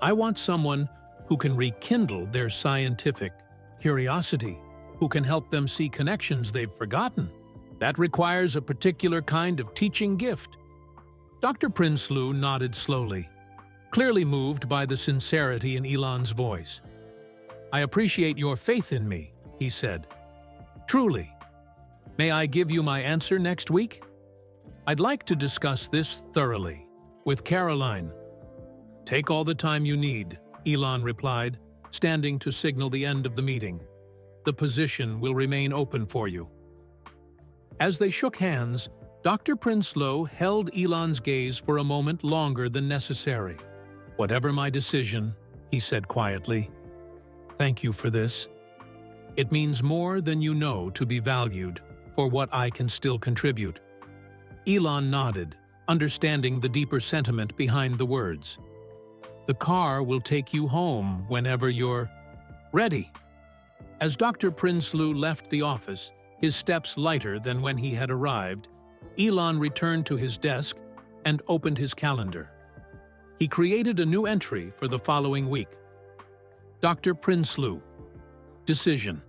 I want someone who can rekindle their scientific curiosity, who can help them see connections they've forgotten. That requires a particular kind of teaching gift." Dr. Prinsloo nodded slowly, clearly moved by the sincerity in Elon's voice. "I appreciate your faith in me," he said. "Truly. May I give you my answer next week? I'd like to discuss this thoroughly with Caroline." "Take all the time you need," Elon replied, standing to signal the end of the meeting. "The position will remain open for you." As they shook hands, Dr. Prinsloo held Elon's gaze for a moment longer than necessary. "Whatever my decision," he said quietly, "thank you for this." It means more than you know to be valued for what I can still contribute." Elon nodded, understanding the deeper sentiment behind the words. "The car will take you home whenever you're ready." As Dr. Prinsloo left the office, his steps lighter than when he had arrived, Elon returned to his desk and opened his calendar. He created a new entry for the following week. Dr. Prinsloo. Decision.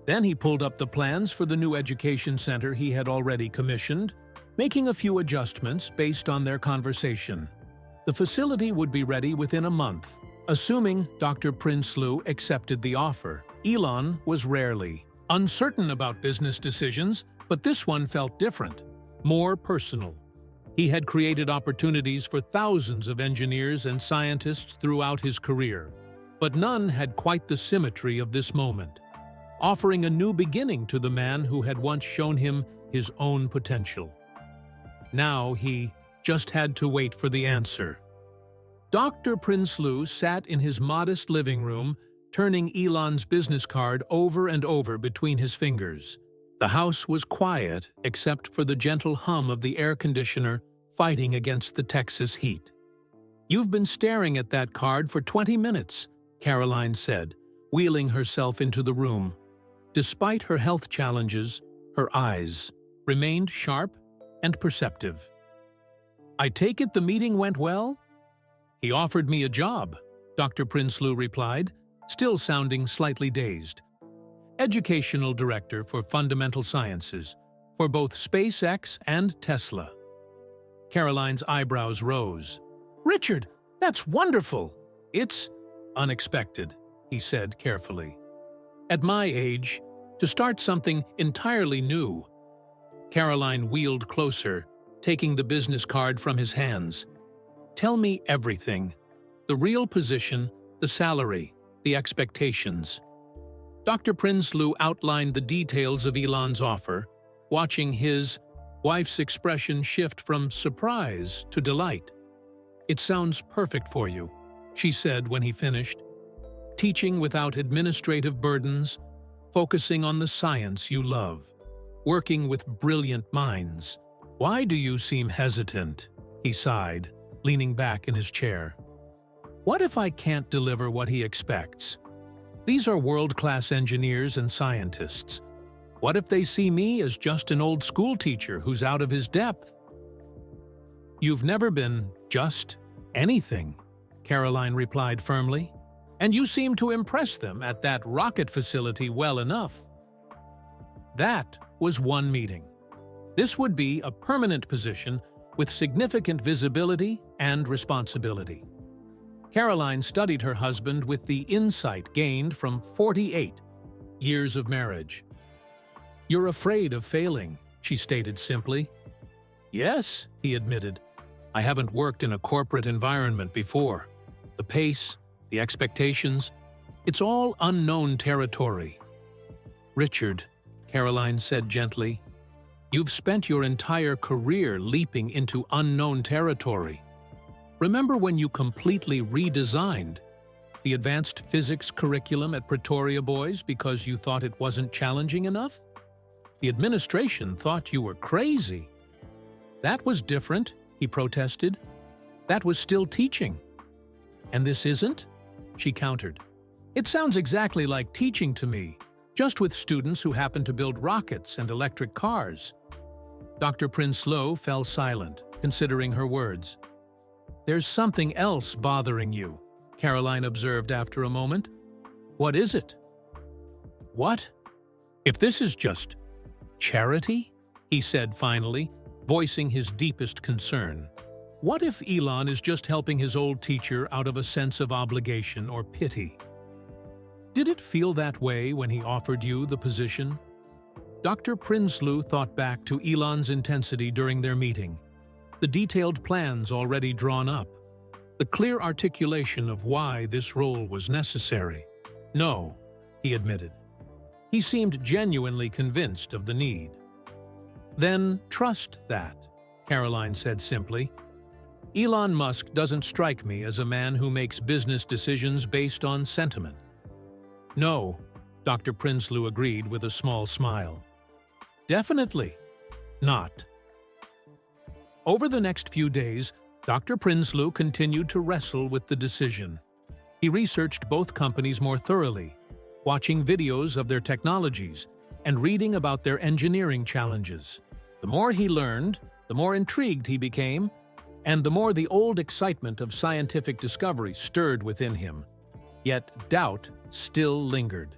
Then he pulled up the plans for the new education center he had already commissioned, making a few adjustments based on their conversation. The facility would be ready within a month. Assuming Dr. Prinsloo accepted the offer, Elon was rarely uncertain about business decisions, but this one felt different, more personal. He had created opportunities for thousands of engineers and scientists throughout his career, but none had quite the symmetry of this moment, offering a new beginning to the man who had once shown him his own potential. Now he just had to wait for the answer. Dr. Prinsloo sat in his modest living room, turning Elon's business card over and over between his fingers. The house was quiet except for the gentle hum of the air conditioner fighting against the Texas heat. "You've been staring at that card for 20 minutes, Caroline said, wheeling herself into the room. Despite her health challenges, her eyes remained sharp and perceptive. "I take it the meeting went well?" "He offered me a job," Dr. Prinsloo replied, still sounding slightly dazed. "Educational Director for Fundamental Sciences, for both SpaceX and Tesla." Caroline's eyebrows rose. "Richard, that's wonderful!" "It's unexpected," he said carefully. "At my age, to start something entirely new." Caroline wheeled closer, taking the business card from his hands. "Tell me everything. The real position, the salary, the expectations." Dr. Prinsloo outlined the details of Elon's offer, watching his wife's expression shift from surprise to delight. "It sounds perfect for you," she said when he finished. "Teaching without administrative burdens, focusing on the science you love, working with brilliant minds. Why do you seem hesitant?" he sighed, leaning back in his chair. "What if I can't deliver what he expects? These are world-class engineers and scientists. What if they see me as just an old school teacher who's out of his depth?" "You've never been just anything," Caroline replied firmly, "and you seem to impress them at that rocket facility well enough." That was one meeting. This would be a permanent position with significant visibility and responsibility. Caroline studied her husband with the insight gained from 48 years of marriage. "You're afraid of failing," she stated simply. "Yes," he admitted. "I haven't worked in a corporate environment before. The pace, the expectations, it's all unknown territory." "Richard," Caroline said gently, "you've spent your entire career leaping into unknown territory. Remember when you completely redesigned the advanced physics curriculum at Pretoria Boys because you thought it wasn't challenging enough? The administration thought you were crazy." "That was different," he protested. "That was still teaching." "And this isn't?" she countered. "It sounds exactly like teaching to me, just with students who happen to build rockets and electric cars." Dr. Prinsloo fell silent, considering her words. "There's something else bothering you," Caroline observed after a moment. "What is it?" "What? If this is just charity?" he said finally, voicing his deepest concern. "What if Elon is just helping his old teacher out of a sense of obligation or pity? Did it feel that way when he offered you the position?" Dr. Prinsloo thought back to Elon's intensity during their meeting, the detailed plans already drawn up, the clear articulation of why this role was necessary. "No," he admitted. He seemed genuinely convinced of the need. "Then trust that," Caroline said simply. "Elon Musk doesn't strike me as a man who makes business decisions based on sentiment." "No," Dr. Prinsloo agreed with a small smile. Definitely not. Over the next few days, Dr. Prinsloo continued to wrestle with the decision. He researched both companies more thoroughly, watching videos of their technologies and reading about their engineering challenges. The more he learned, the more intrigued he became, and the more the old excitement of scientific discovery stirred within him. Yet doubt still lingered.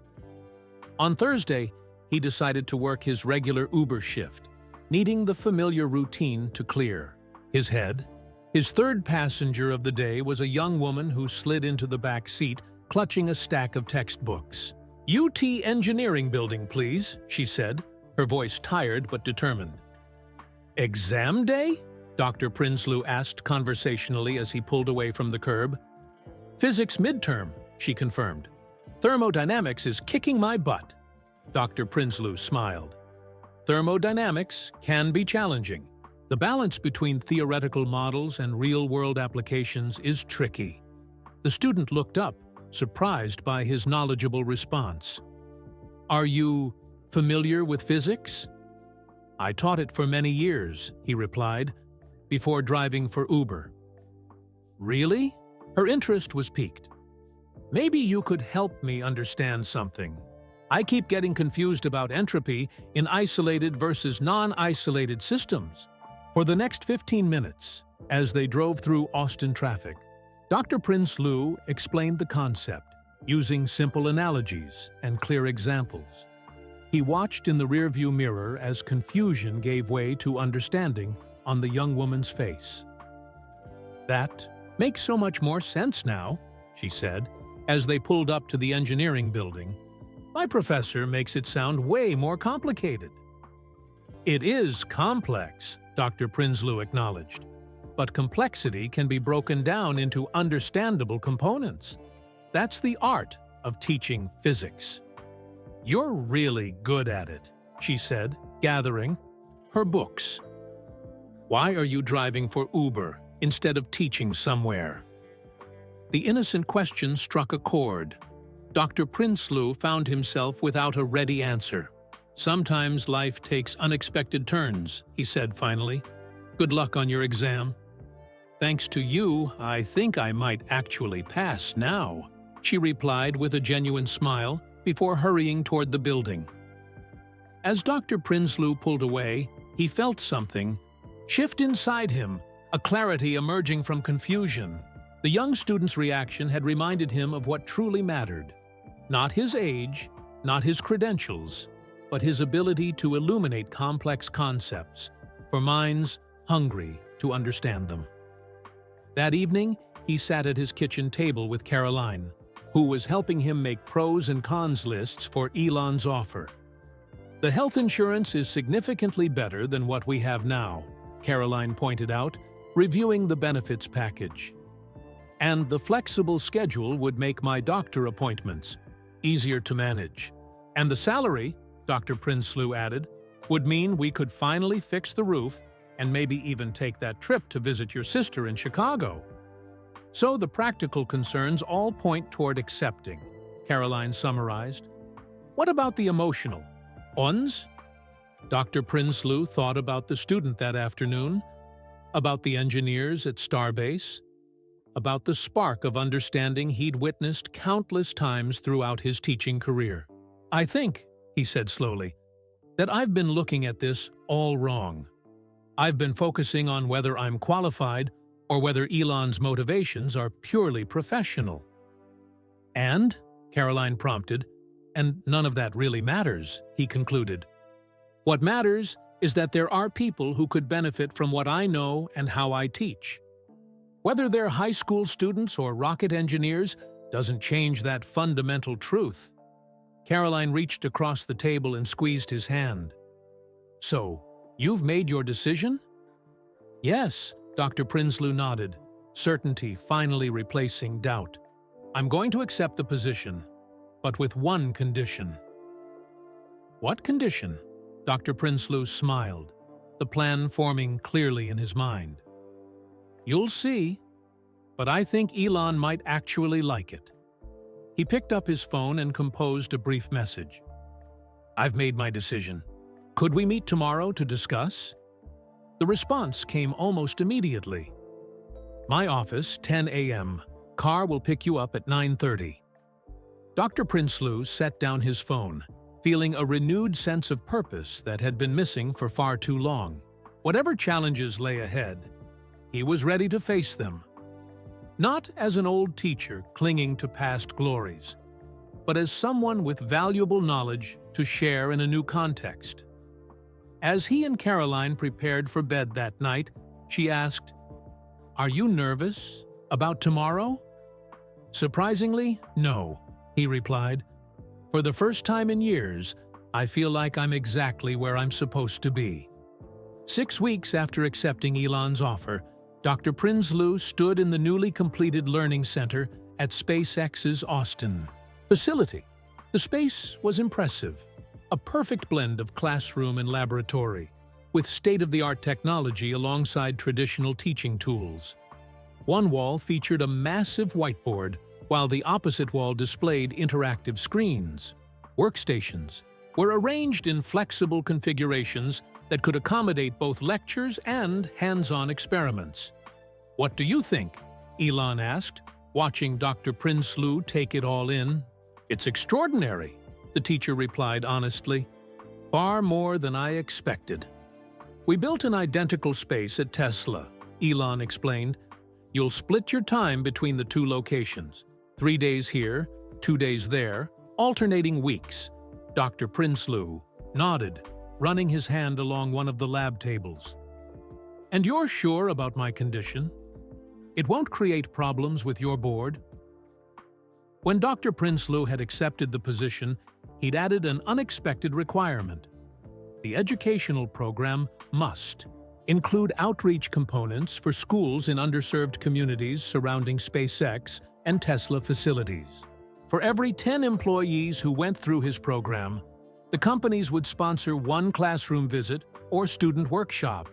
On Thursday, he decided to work his regular Uber shift, needing the familiar routine to clear his head. His third passenger of the day was a young woman who slid into the back seat, clutching a stack of textbooks. "UT Engineering Building, please," she said, her voice tired but determined. "Exam day?" Dr. Prinsloo asked conversationally as he pulled away from the curb. "Physics midterm," she confirmed. "Thermodynamics is kicking my butt." Dr. Prinsloo smiled. Thermodynamics can be challenging. The balance between theoretical models and real-world applications is tricky. The student looked up, surprised by his knowledgeable response. "Are you familiar with physics?" "I taught it for many years," he replied, before driving for Uber. "Really?" Her interest was piqued. "Maybe you could help me understand something. I keep getting confused about entropy in isolated versus non-isolated systems." For the next 15 minutes, as they drove through Austin traffic, Dr. Prinsloo explained the concept, using simple analogies and clear examples. He watched in the rearview mirror as confusion gave way to understanding on the young woman's face. "That makes so much more sense now," she said, as they pulled up to the engineering building. "My professor makes it sound way more complicated." "It is complex," Dr. Prinsloo acknowledged, "but complexity can be broken down into understandable components. That's the art of teaching physics." "You're really good at it," she said, gathering her books. "Why are you driving for Uber instead of teaching somewhere?" The innocent question struck a chord. Dr. Prinsloo found himself without a ready answer. "Sometimes life takes unexpected turns," he said finally. "Good luck on your exam." "Thanks to you, I think I might actually pass now," she replied with a genuine smile before hurrying toward the building. As Dr. Prinsloo pulled away, he felt something shift inside him, a clarity emerging from confusion. The young student's reaction had reminded him of what truly mattered. Not his age, not his credentials, but his ability to illuminate complex concepts for minds hungry to understand them. That evening, he sat at his kitchen table with Caroline, who was helping him make pros and cons lists for Elon's offer. "The health insurance is significantly better than what we have now," Caroline pointed out, reviewing the benefits package. "And the flexible schedule would make my doctor appointments easier to manage. And the salary," Dr. Prinsloo added, "would mean we could finally fix the roof and maybe even take that trip to visit your sister in Chicago." "So the practical concerns all point toward accepting," Caroline summarized. "What about the emotional ones?" Dr. Prinsloo thought about the student that afternoon, about the engineers at Starbase, about the spark of understanding he'd witnessed countless times throughout his teaching career. "I think," he said slowly, "that I've been looking at this all wrong. I've been focusing on whether I'm qualified or whether Elon's motivations are purely professional." "And?" Caroline prompted. "And none of that really matters," he concluded. "What matters is that there are people who could benefit from what I know and how I teach. Whether they're high school students or rocket engineers doesn't change that fundamental truth." Caroline reached across the table and squeezed his hand. "So, you've made your decision?" "Yes," Dr. Prinsloo nodded, certainty finally replacing doubt. "I'm going to accept the position, but with one condition." "What condition?" Dr. Prinsloo smiled, the plan forming clearly in his mind. "You'll see, but I think Elon might actually like it." He picked up his phone and composed a brief message. "I've made my decision. Could we meet tomorrow to discuss?" The response came almost immediately. "My office, 10 a.m. Car will pick you up at 9:30. Dr. Prinsloo set down his phone, feeling a renewed sense of purpose that had been missing for far too long. Whatever challenges lay ahead, he was ready to face them. Not as an old teacher clinging to past glories, but as someone with valuable knowledge to share in a new context. As he and Caroline prepared for bed that night, she asked, "Are you nervous about tomorrow?" "Surprisingly, no," he replied. "For the first time in years, I feel like I'm exactly where I'm supposed to be." 6 weeks after accepting Elon's offer, Dr. Prinsloo stood in the newly completed Learning Center at SpaceX's Austin facility. The space was impressive, a perfect blend of classroom and laboratory, with state-of-the-art technology alongside traditional teaching tools. One wall featured a massive whiteboard, while the opposite wall displayed interactive screens. Workstations were arranged in flexible configurations that could accommodate both lectures and hands-on experiments. "What do you think?" Elon asked, watching Dr. Prinsloo take it all in. "It's extraordinary," the teacher replied honestly. "Far more than I expected." "We built an identical space at Tesla," Elon explained. "You'll split your time between the two locations. 3 days here, 2 days there, alternating weeks." Dr. Prinsloo nodded, running his hand along one of the lab tables. "And you're sure about my condition? It won't create problems with your board?" When Dr. Prinsloo had accepted the position, he'd added an unexpected requirement. The educational program must include outreach components for schools in underserved communities surrounding SpaceX and Tesla facilities. For every 10 employees who went through his program, the companies would sponsor 1 classroom visit or student workshop.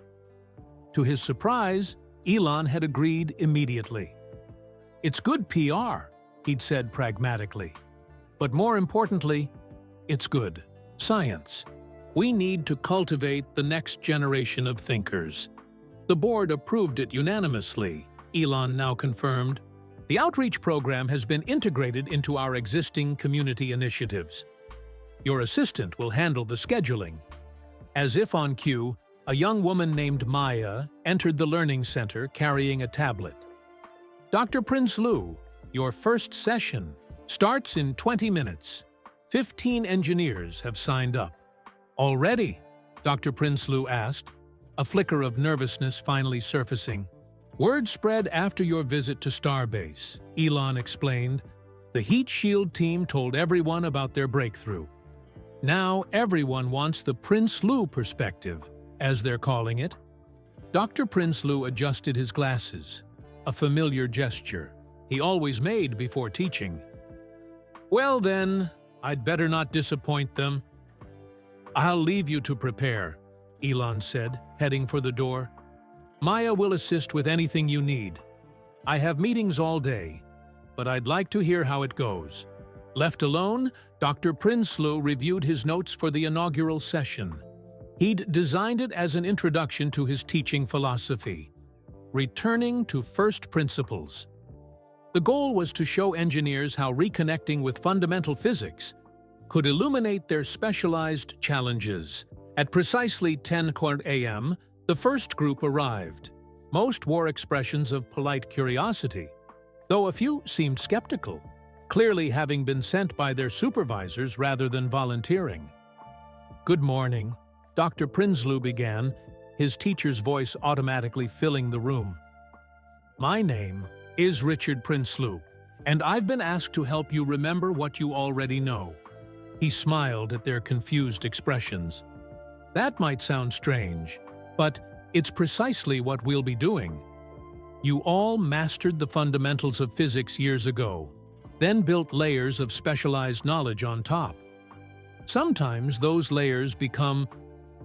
To his surprise, Elon had agreed immediately. "It's good PR," he'd said pragmatically. "But more importantly, it's good science. We need to cultivate the next generation of thinkers." The board approved it unanimously, Elon now confirmed. "The outreach program has been integrated into our existing community initiatives. Your assistant will handle the scheduling." As if on cue, a young woman named Maya entered the Learning Center carrying a tablet. "Dr. Prinsloo, your first session starts in 20 minutes. 15 engineers have signed up." "Already?" Dr. Prinsloo asked, a flicker of nervousness finally surfacing. "Word spread after your visit to Starbase," Elon explained. "The Heat Shield team told everyone about their breakthrough. Now everyone wants the Prinsloo perspective, as they're calling it." Dr. Prinsloo adjusted his glasses, a familiar gesture he always made before teaching. "Well then, I'd better not disappoint them." "I'll leave you to prepare," Elon said, heading for the door. "Maya will assist with anything you need. I have meetings all day, but I'd like to hear how it goes." Left alone, Dr. Prinsloo reviewed his notes for the inaugural session. He'd designed it as an introduction to his teaching philosophy, returning to first principles. The goal was to show engineers how reconnecting with fundamental physics could illuminate their specialized challenges. At precisely 10 a.m., the first group arrived. Most wore expressions of polite curiosity, though a few seemed skeptical, clearly having been sent by their supervisors rather than volunteering. "Good morning," Dr. Prinsloo began, his teacher's voice automatically filling the room. "My name is Richard Prinsloo, and I've been asked to help you remember what you already know." He smiled at their confused expressions. "That might sound strange, but it's precisely what we'll be doing. You all mastered the fundamentals of physics years ago, then built layers of specialized knowledge on top. Sometimes those layers become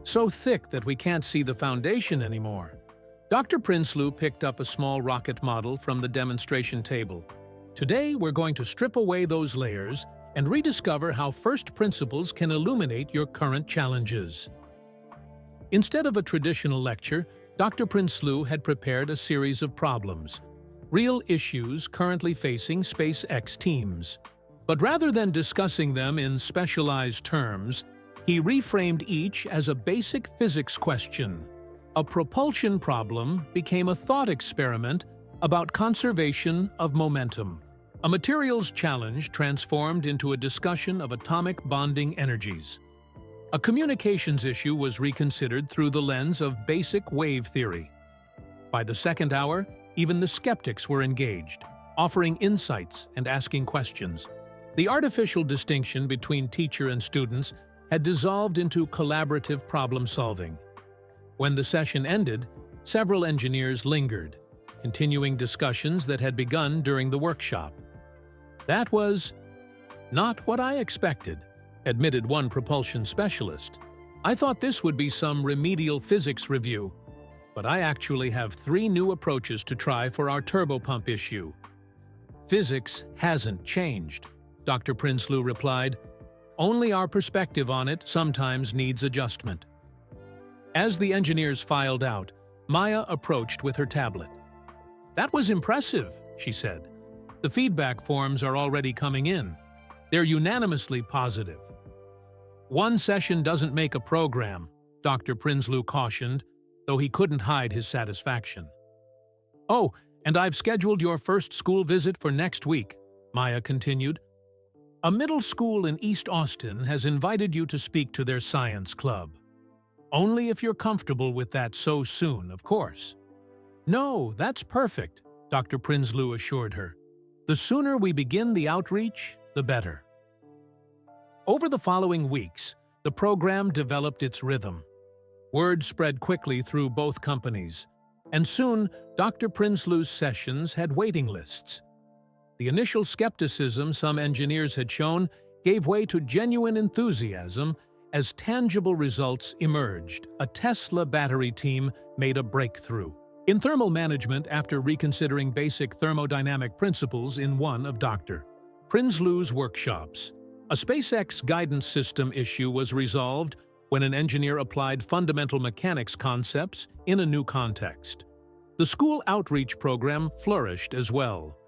so thick that we can't see the foundation anymore." Dr. Prinsloo picked up a small rocket model from the demonstration table. Today, we're going to strip away those layers and rediscover how first principles can illuminate your current challenges. Instead of a traditional lecture, Dr. Prinsloo had prepared a series of problems, real issues currently facing SpaceX teams. But rather than discussing them in specialized terms, he reframed each as a basic physics question. A propulsion problem became a thought experiment about conservation of momentum. A materials challenge transformed into a discussion of atomic bonding energies. A communications issue was reconsidered through the lens of basic wave theory. By the second hour, even the skeptics were engaged, offering insights and asking questions. The artificial distinction between teacher and students had dissolved into collaborative problem-solving. When the session ended, several engineers lingered, continuing discussions that had begun during the workshop. "That was not what I expected," admitted one propulsion specialist. "I thought this would be some remedial physics review, but I actually have 3 new approaches to try for our turbopump issue." "Physics hasn't changed," Dr. Prinsloo replied. "Only our perspective on it sometimes needs adjustment." As the engineers filed out, Maya approached with her tablet. "That was impressive," she said. "The feedback forms are already coming in. They're unanimously positive." "One session doesn't make a program," Dr. Prinsloo cautioned, though he couldn't hide his satisfaction. "Oh, and I've scheduled your first school visit for next week," Maya continued. "A middle school in East Austin has invited you to speak to their science club. Only if you're comfortable with that so soon, of course." "No, that's perfect," Dr. Prinsloo assured her. "The sooner we begin the outreach, the better." Over the following weeks, the program developed its rhythm. Word spread quickly through both companies, and soon Dr. Prinsloo's sessions had waiting lists. The initial skepticism some engineers had shown gave way to genuine enthusiasm as tangible results emerged. A Tesla battery team made a breakthrough in thermal management after reconsidering basic thermodynamic principles in one of Dr. Prinsloo's workshops. A SpaceX guidance system issue was resolved when an engineer applied fundamental mechanics concepts in a new context. The school outreach program flourished as well.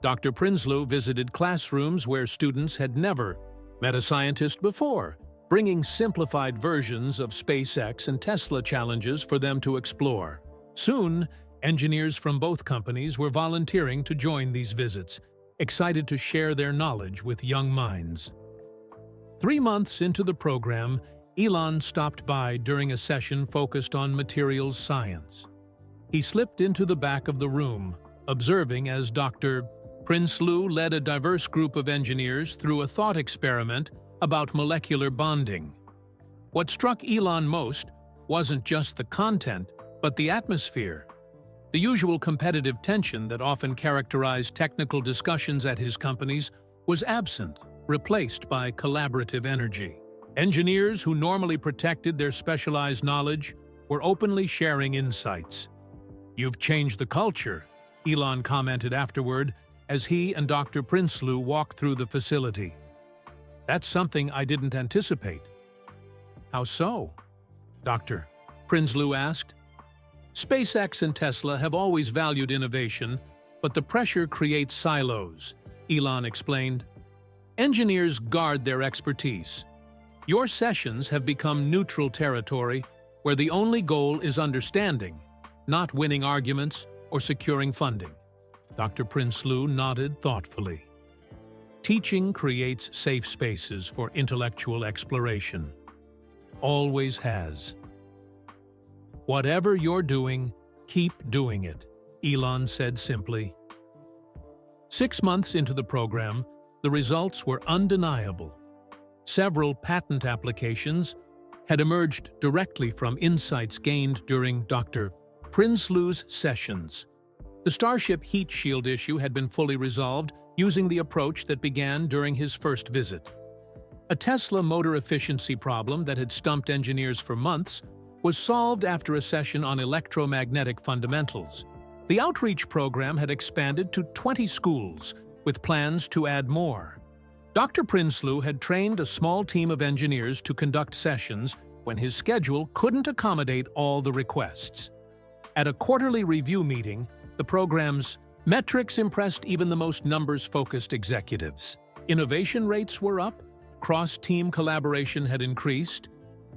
Dr. Prinsloo visited classrooms where students had never met a scientist before, bringing simplified versions of SpaceX and Tesla challenges for them to explore. Soon, engineers from both companies were volunteering to join these visits, excited to share their knowledge with young minds. 3 months into the program, Elon stopped by during a session focused on materials science. He slipped into the back of the room, observing as Dr. Prinsloo led a diverse group of engineers through a thought experiment about molecular bonding. What struck Elon most wasn't just the content, but the atmosphere. The usual competitive tension that often characterized technical discussions at his companies was absent, replaced by collaborative energy. Engineers who normally protected their specialized knowledge were openly sharing insights. "You've changed the culture," Elon commented afterward as he and Dr. Prinsloo walked through the facility. "That's something I didn't anticipate." "How so?" Dr. Prinsloo asked. "SpaceX and Tesla have always valued innovation, but the pressure creates silos," Elon explained. "Engineers guard their expertise. Your sessions have become neutral territory where the only goal is understanding, not winning arguments or securing funding." Dr. Prinsloo nodded thoughtfully. "Teaching creates safe spaces for intellectual exploration. Always has. Whatever you're doing, keep doing it," Elon said simply. 6 months into the program, the results were undeniable. Several patent applications had emerged directly from insights gained during Dr. Prinsloo's sessions. The Starship heat shield issue had been fully resolved using the approach that began during his first visit. A Tesla motor efficiency problem that had stumped engineers for months was solved after a session on electromagnetic fundamentals. The outreach program had expanded to 20 schools, with plans to add more. Dr. Prinsloo had trained a small team of engineers to conduct sessions when his schedule couldn't accommodate all the requests. At a quarterly review meeting, the program's metrics impressed even the most numbers-focused executives. Innovation rates were up, cross-team collaboration had increased,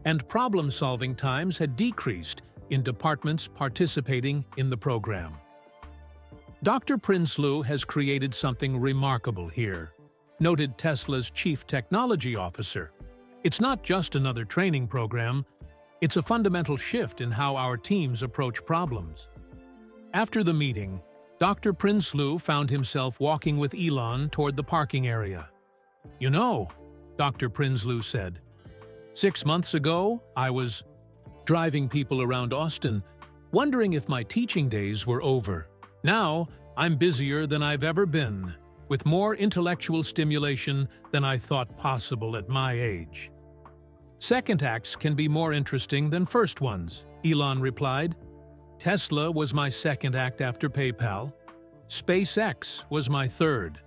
and problem-solving times had decreased in departments participating in the program. Dr. Prinsloo has created something remarkable here, noted Tesla's chief technology officer. It's not just another training program, it's a fundamental shift in how our teams approach problems. After the meeting, Dr. Prinsloo found himself walking with Elon toward the parking area. "You know," Dr. Prinsloo said, "6 months ago, I was driving people around Austin, wondering if my teaching days were over. Now, I'm busier than I've ever been, with more intellectual stimulation than I thought possible at my age." "Second acts can be more interesting than first ones," Elon replied. "Tesla was my second act after PayPal. SpaceX was my third.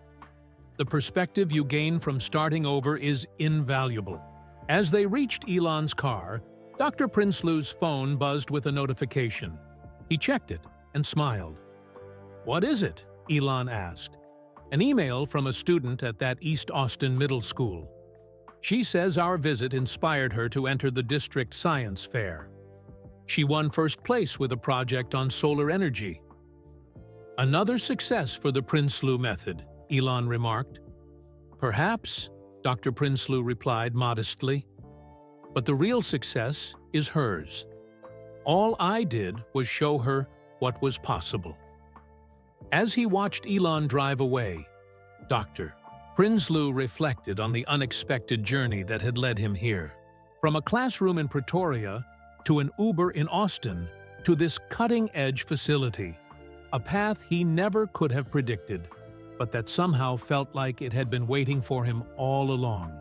The perspective you gain from starting over is invaluable." As they reached Elon's car, Dr. Prinsloo's phone buzzed with a notification. He checked it and smiled. "What is it?" Elon asked. "An email from a student at that East Austin middle school. She says our visit inspired her to enter the district science fair. She won first place with a project on solar energy." "Another success for the Prinsloo method," Elon remarked. "Perhaps," Dr. Prinsloo replied modestly, "but the real success is hers. All I did was show her what was possible." As he watched Elon drive away, Dr. Prinsloo reflected on the unexpected journey that had led him here. From a classroom in Pretoria to an Uber in Austin to this cutting-edge facility, a path he never could have predicted, but that somehow felt like it had been waiting for him all along.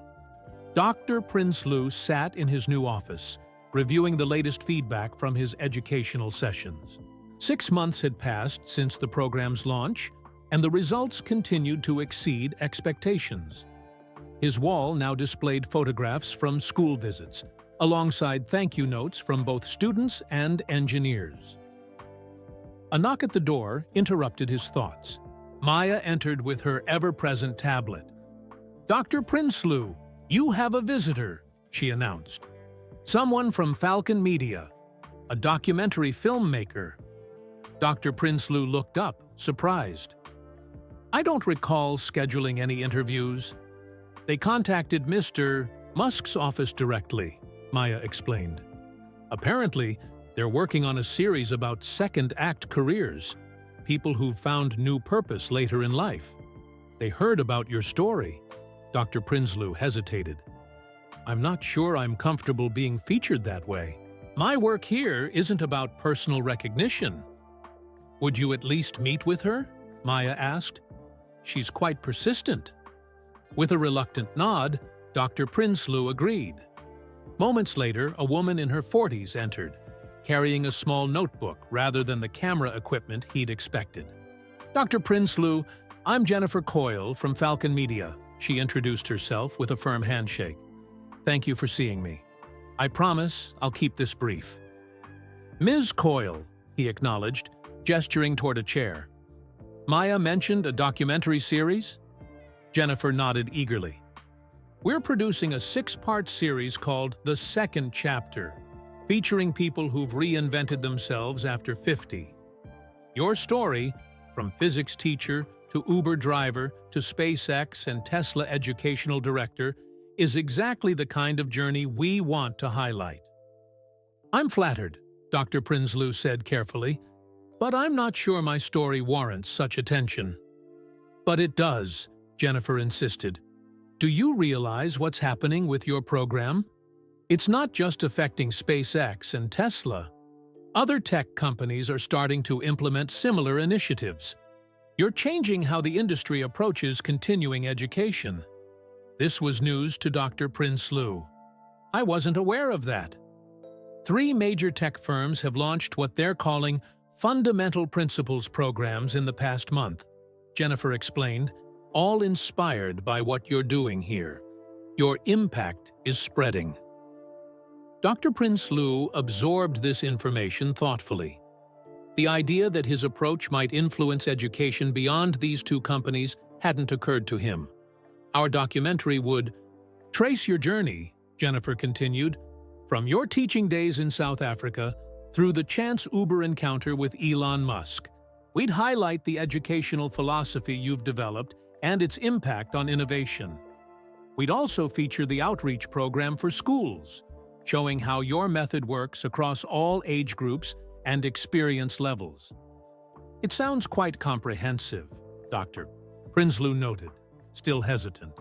Dr. Prinsloo sat in his new office, reviewing the latest feedback from his educational sessions. 6 months had passed since the program's launch, and the results continued to exceed expectations. His wall now displayed photographs from school visits, alongside thank you notes from both students and engineers. A knock at the door interrupted his thoughts. Maya entered with her ever-present tablet. "Dr. Prinsloo, you have a visitor," she announced. "Someone from Falcon Media, a documentary filmmaker." Dr. Prinsloo looked up, surprised. "I don't recall scheduling any interviews. They contacted Mr. Musk's office directly," Maya explained. "Apparently, they're working on a series about second-act careers, people who've found new purpose later in life. They heard about your story." Dr. Prinsloo hesitated. "I'm not sure I'm comfortable being featured that way. My work here isn't about personal recognition." "Would you at least meet with her?" Maya asked. "She's quite persistent." With a reluctant nod, Dr. Prinsloo agreed. Moments later, a woman in her 40s entered, carrying a small notebook rather than the camera equipment he'd expected. "Dr. Prinsloo, I'm Jennifer Coyle from Falcon Media," she introduced herself with a firm handshake. "Thank you for seeing me. I promise I'll keep this brief." "Ms. Coyle," he acknowledged, gesturing toward a chair. "Maya mentioned a documentary series?" Jennifer nodded eagerly. "We're producing a 6-part series called The Second Chapter, featuring people who've reinvented themselves after 50. Your story, from physics teacher to Uber driver to SpaceX and Tesla educational director, is exactly the kind of journey we want to highlight." "I'm flattered," Dr. Prinsloo said carefully, "but I'm not sure my story warrants such attention." "But it does," Jennifer insisted. "Do you realize what's happening with your program? It's not just affecting SpaceX and Tesla. Other tech companies are starting to implement similar initiatives. You're changing how the industry approaches continuing education." This was news to Dr. Prinsloo. "I wasn't aware of that." 3 major tech firms have launched what they're calling Fundamental Principles programs in the past month, Jennifer explained. all inspired by what you're doing here. Your impact is spreading." Dr. Prinsloo absorbed this information thoughtfully. The idea that his approach might influence education beyond these two companies hadn't occurred to him. "Our documentary would trace your journey," Jennifer continued, "from your teaching days in South Africa through the chance Uber encounter with Elon Musk. We'd highlight the educational philosophy you've developed and its impact on innovation. We'd also feature the outreach program for schools, showing how your method works across all age groups and experience levels." "It sounds quite comprehensive," Dr. Prinsloo noted, still hesitant.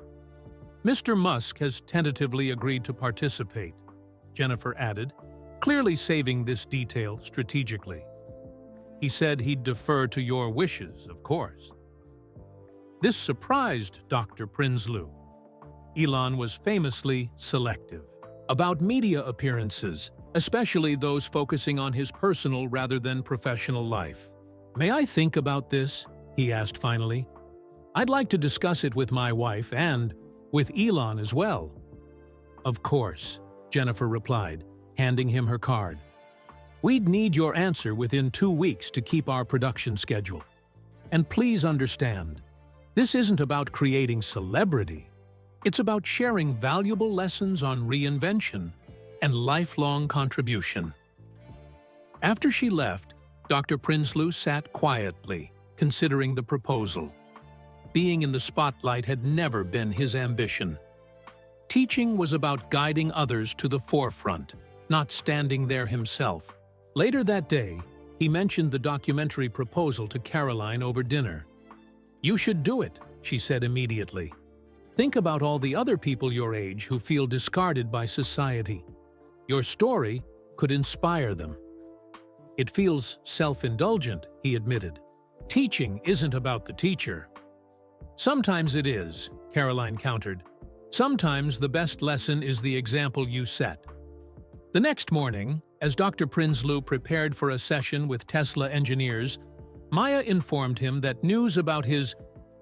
"Mr. Musk has tentatively agreed to participate," Jennifer added, clearly saving this detail strategically. "He said he'd defer to your wishes, of course." This surprised Dr. Prinsloo. Elon was famously selective about media appearances, especially those focusing on his personal rather than professional life. "May I think about this?" he asked finally. "I'd like to discuss it with my wife and with Elon as well." "Of course," Jennifer replied, handing him her card. "We'd need your answer within 2 weeks to keep our production schedule. And please understand, this isn't about creating celebrity. It's about sharing valuable lessons on reinvention and lifelong contribution." After she left, Dr. Prinsloo sat quietly, considering the proposal. Being in the spotlight had never been his ambition. Teaching was about guiding others to the forefront, not standing there himself. Later that day, he mentioned the documentary proposal to Caroline over dinner. "You should do it," she said immediately. "Think about all the other people your age who feel discarded by society. Your story could inspire them." "It feels self-indulgent," he admitted. "Teaching isn't about the teacher." "Sometimes it is," Caroline countered. "Sometimes the best lesson is the example you set." The next morning, as Dr. Prinsloo prepared for a session with Tesla engineers, Maya informed him that news about his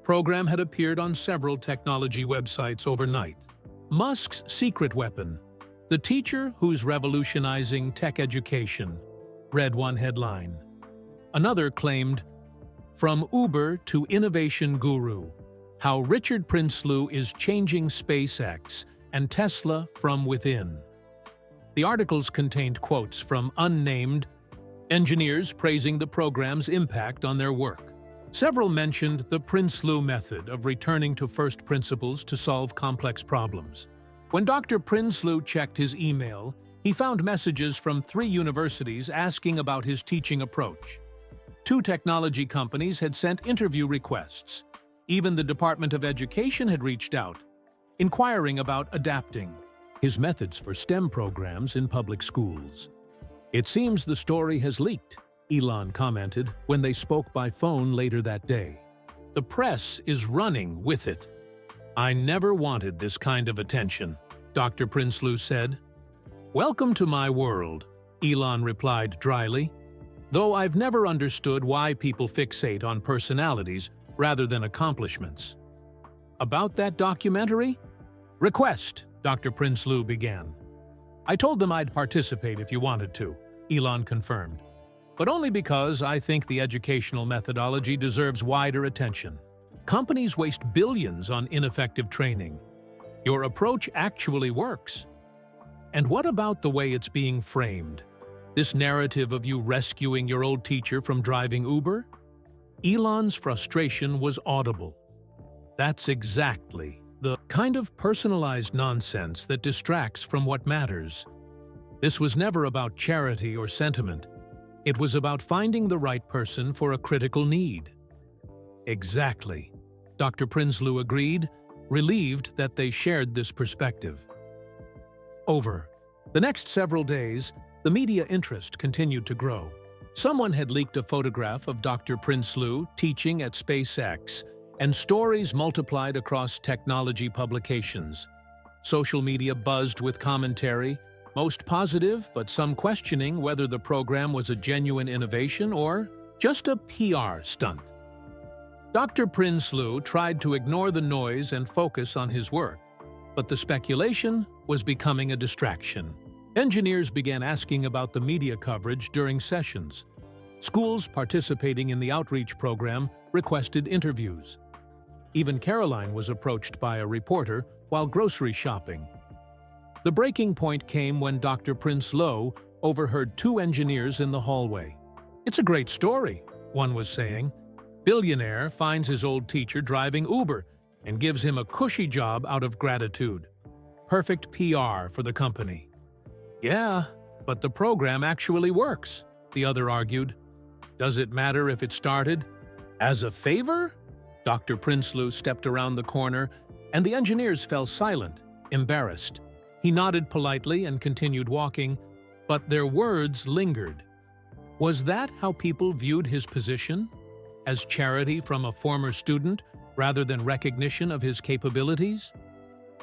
program had appeared on several technology websites overnight. "Musk's secret weapon, the teacher who's revolutionizing tech education," read one headline. Another claimed, "From Uber to Innovation Guru, how Richard Prinsloo is changing SpaceX and Tesla from within." The articles contained quotes from unnamed engineers praising the program's impact on their work. Several mentioned the Prinsloo method of returning to first principles to solve complex problems. When Dr. Prinsloo checked his email, he found messages from 3 universities asking about his teaching approach. 2 technology companies had sent interview requests. Even the Department of Education had reached out, inquiring about adapting his methods for STEM programs in public schools. "It seems the story has leaked," Elon commented when they spoke by phone later that day. "The press is running with it." "I never wanted this kind of attention," Dr. Prinsloo said. "Welcome to my world," Elon replied dryly, "though I've never understood why people fixate on personalities rather than accomplishments." "About that documentary?" "Request," Dr. Prinsloo began. "I told them I'd participate if you wanted to," Elon confirmed, "but only because I think the educational methodology deserves wider attention. Companies waste billions on ineffective training. Your approach actually works. And what about the way it's being framed? This narrative of you rescuing your old teacher from driving Uber?" Elon's frustration was audible. "That's exactly the kind of personalized nonsense that distracts from what matters. This was never about charity or sentiment. It was about finding the right person for a critical need." "Exactly," Dr. Prinsloo agreed, relieved that they shared this perspective. Over the next several days, the media interest continued to grow. Someone had leaked a photograph of Dr. Prinsloo teaching at SpaceX, and stories multiplied across technology publications. Social media buzzed with commentary, most positive but some questioning whether the program was a genuine innovation or just a PR stunt. Dr. Prinsloo tried to ignore the noise and focus on his work, but the speculation was becoming a distraction. Engineers began asking about the media coverage during sessions. Schools participating in the outreach program requested interviews. Even Caroline was approached by a reporter while grocery shopping. The breaking point came when Dr. Prinsloo overheard two engineers in the hallway. "It's a great story," one was saying. "Billionaire finds his old teacher driving Uber and gives him a cushy job out of gratitude. Perfect PR for the company." "Yeah, but the program actually works," the other argued. "Does it matter if it started as a favor?" Dr. Prinsloo stepped around the corner, and the engineers fell silent, embarrassed. He nodded politely and continued walking, but their words lingered. Was that how people viewed his position? As charity from a former student rather than recognition of his capabilities?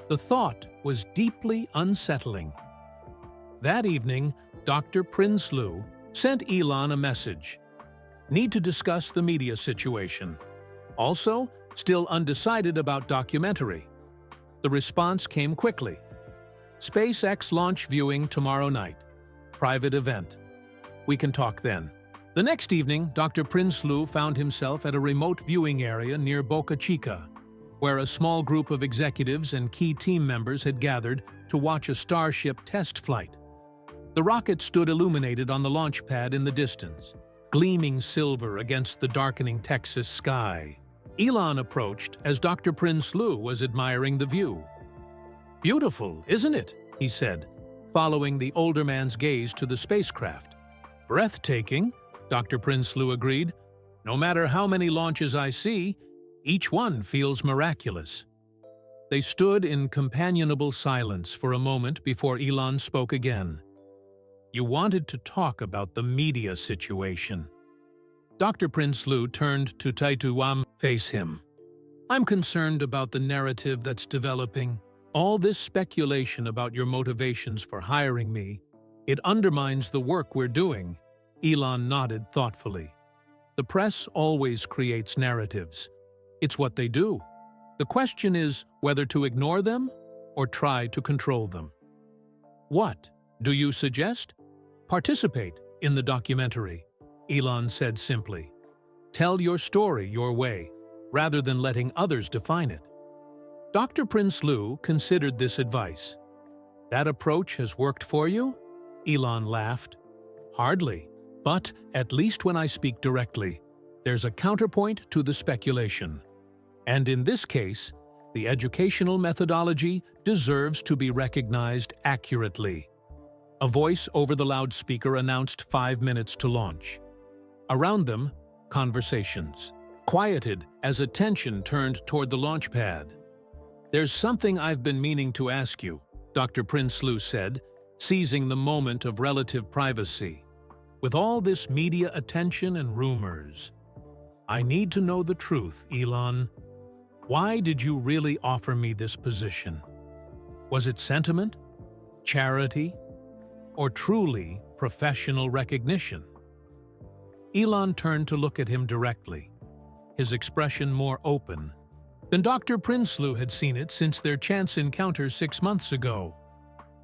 The thought was deeply unsettling. That evening, Dr. Prinsloo sent Elon a message. "Need to discuss the media situation. Also, still undecided about documentary." The response came quickly. "SpaceX launch viewing tomorrow night. Private event. We can talk then." The next evening, Dr. Prinsloo found himself at a remote viewing area near Boca Chica, where a small group of executives and key team members had gathered to watch a Starship test flight. The rocket stood illuminated on the launch pad in the distance, gleaming silver against the darkening Texas sky. Elon approached as Dr. Prinsloo was admiring the view. "Beautiful, isn't it?" he said, following the older man's gaze to the spacecraft. "Breathtaking," Dr. Prinsloo agreed. "No matter how many launches I see, each one feels miraculous." They stood in companionable silence for a moment before Elon spoke again. "You wanted to talk about the media situation." Dr. Prinsloo turned to Taituam, face him. "I'm concerned about the narrative that's developing. All this speculation about your motivations for hiring me, it undermines the work we're doing." Elon nodded thoughtfully. "The press always creates narratives. It's what they do. The question is whether to ignore them or try to control them." "What do you suggest?" "Participate in the documentary," Elon said simply. "Tell your story your way, rather than letting others define it." Dr. Prinsloo considered this advice. "That approach has worked for you?" Elon laughed. "Hardly, but at least when I speak directly, there's a counterpoint to the speculation. And in this case, the educational methodology deserves to be recognized accurately." A voice over the loudspeaker announced 5 minutes to launch. Around them, conversations quieted as attention turned toward the launch pad. "There's something I've been meaning to ask you," Dr. Prinsloo said, seizing the moment of relative privacy. "With all this media attention and rumors, I need to know the truth, Elon. Why did you really offer me this position? Was it sentiment, charity, or truly professional recognition?" Elon turned to look at him directly, his expression more open than Dr. Prinsloo had seen it since their chance encounter 6 months ago.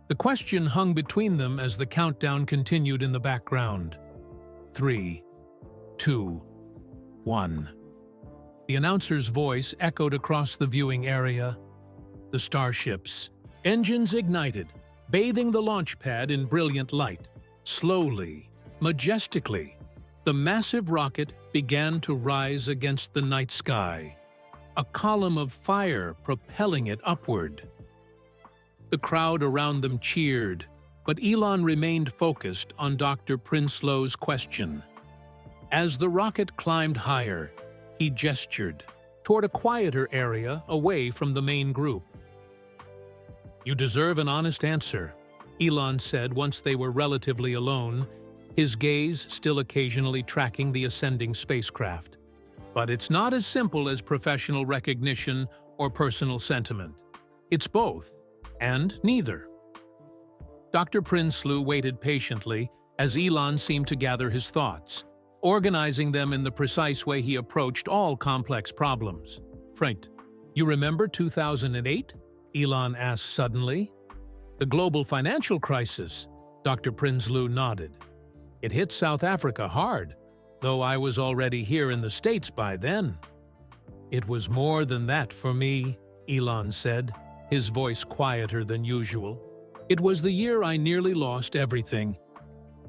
The question hung between them as the countdown continued in the background. 3, 2, 1. The announcer's voice echoed across the viewing area. The Starship's engines ignited, bathing the launch pad in brilliant light. Slowly, majestically, the massive rocket began to rise against the night sky, a column of fire propelling it upward. The crowd around them cheered, but Elon remained focused on Dr. Prinsloo's question. As the rocket climbed higher, he gestured toward a quieter area away from the main group. "You deserve an honest answer," Elon said once they were relatively alone, his gaze still occasionally tracking the ascending spacecraft. "But it's not as simple as professional recognition or personal sentiment. It's both, and neither." Dr. Prinsloo waited patiently as Elon seemed to gather his thoughts. organizing them in the precise way he approached all complex problems. Frank, you remember 2008? Elon asked suddenly. The global financial crisis. Dr. Prinsloo nodded. It hit South Africa hard, though I was already here in the States by then. It was more than that for me, Elon said, his voice quieter than usual. It was the year I nearly lost everything.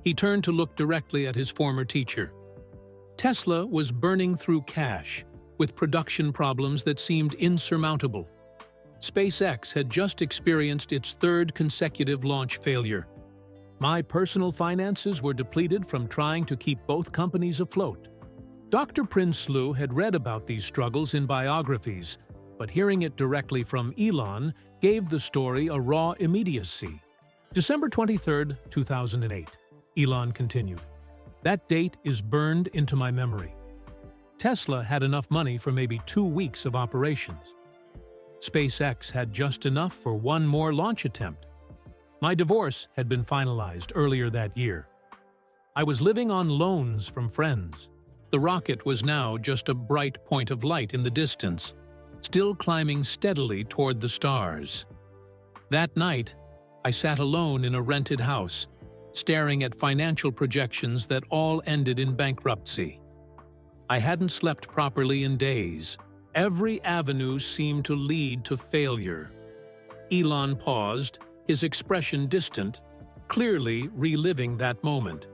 He turned to look directly at his former teacher. Tesla was burning through cash, with production problems that seemed insurmountable. SpaceX had just experienced its third consecutive launch failure. My personal finances were depleted from trying to keep both companies afloat. Dr. Prinsloo had read about these struggles in biographies, but hearing it directly from Elon gave the story a raw immediacy. December 23, 2008, Elon continued. That date is burned into my memory. Tesla had enough money for maybe 2 weeks of operations. SpaceX had just enough for one more launch attempt. My divorce had been finalized earlier that year. I was living on loans from friends. The rocket was now just a bright point of light in the distance, still climbing steadily toward the stars. That night, I sat alone in a rented house, staring at financial projections that all ended in bankruptcy. I hadn't slept properly in days. Every avenue seemed to lead to failure. Elon paused, his expression distant, clearly reliving that moment.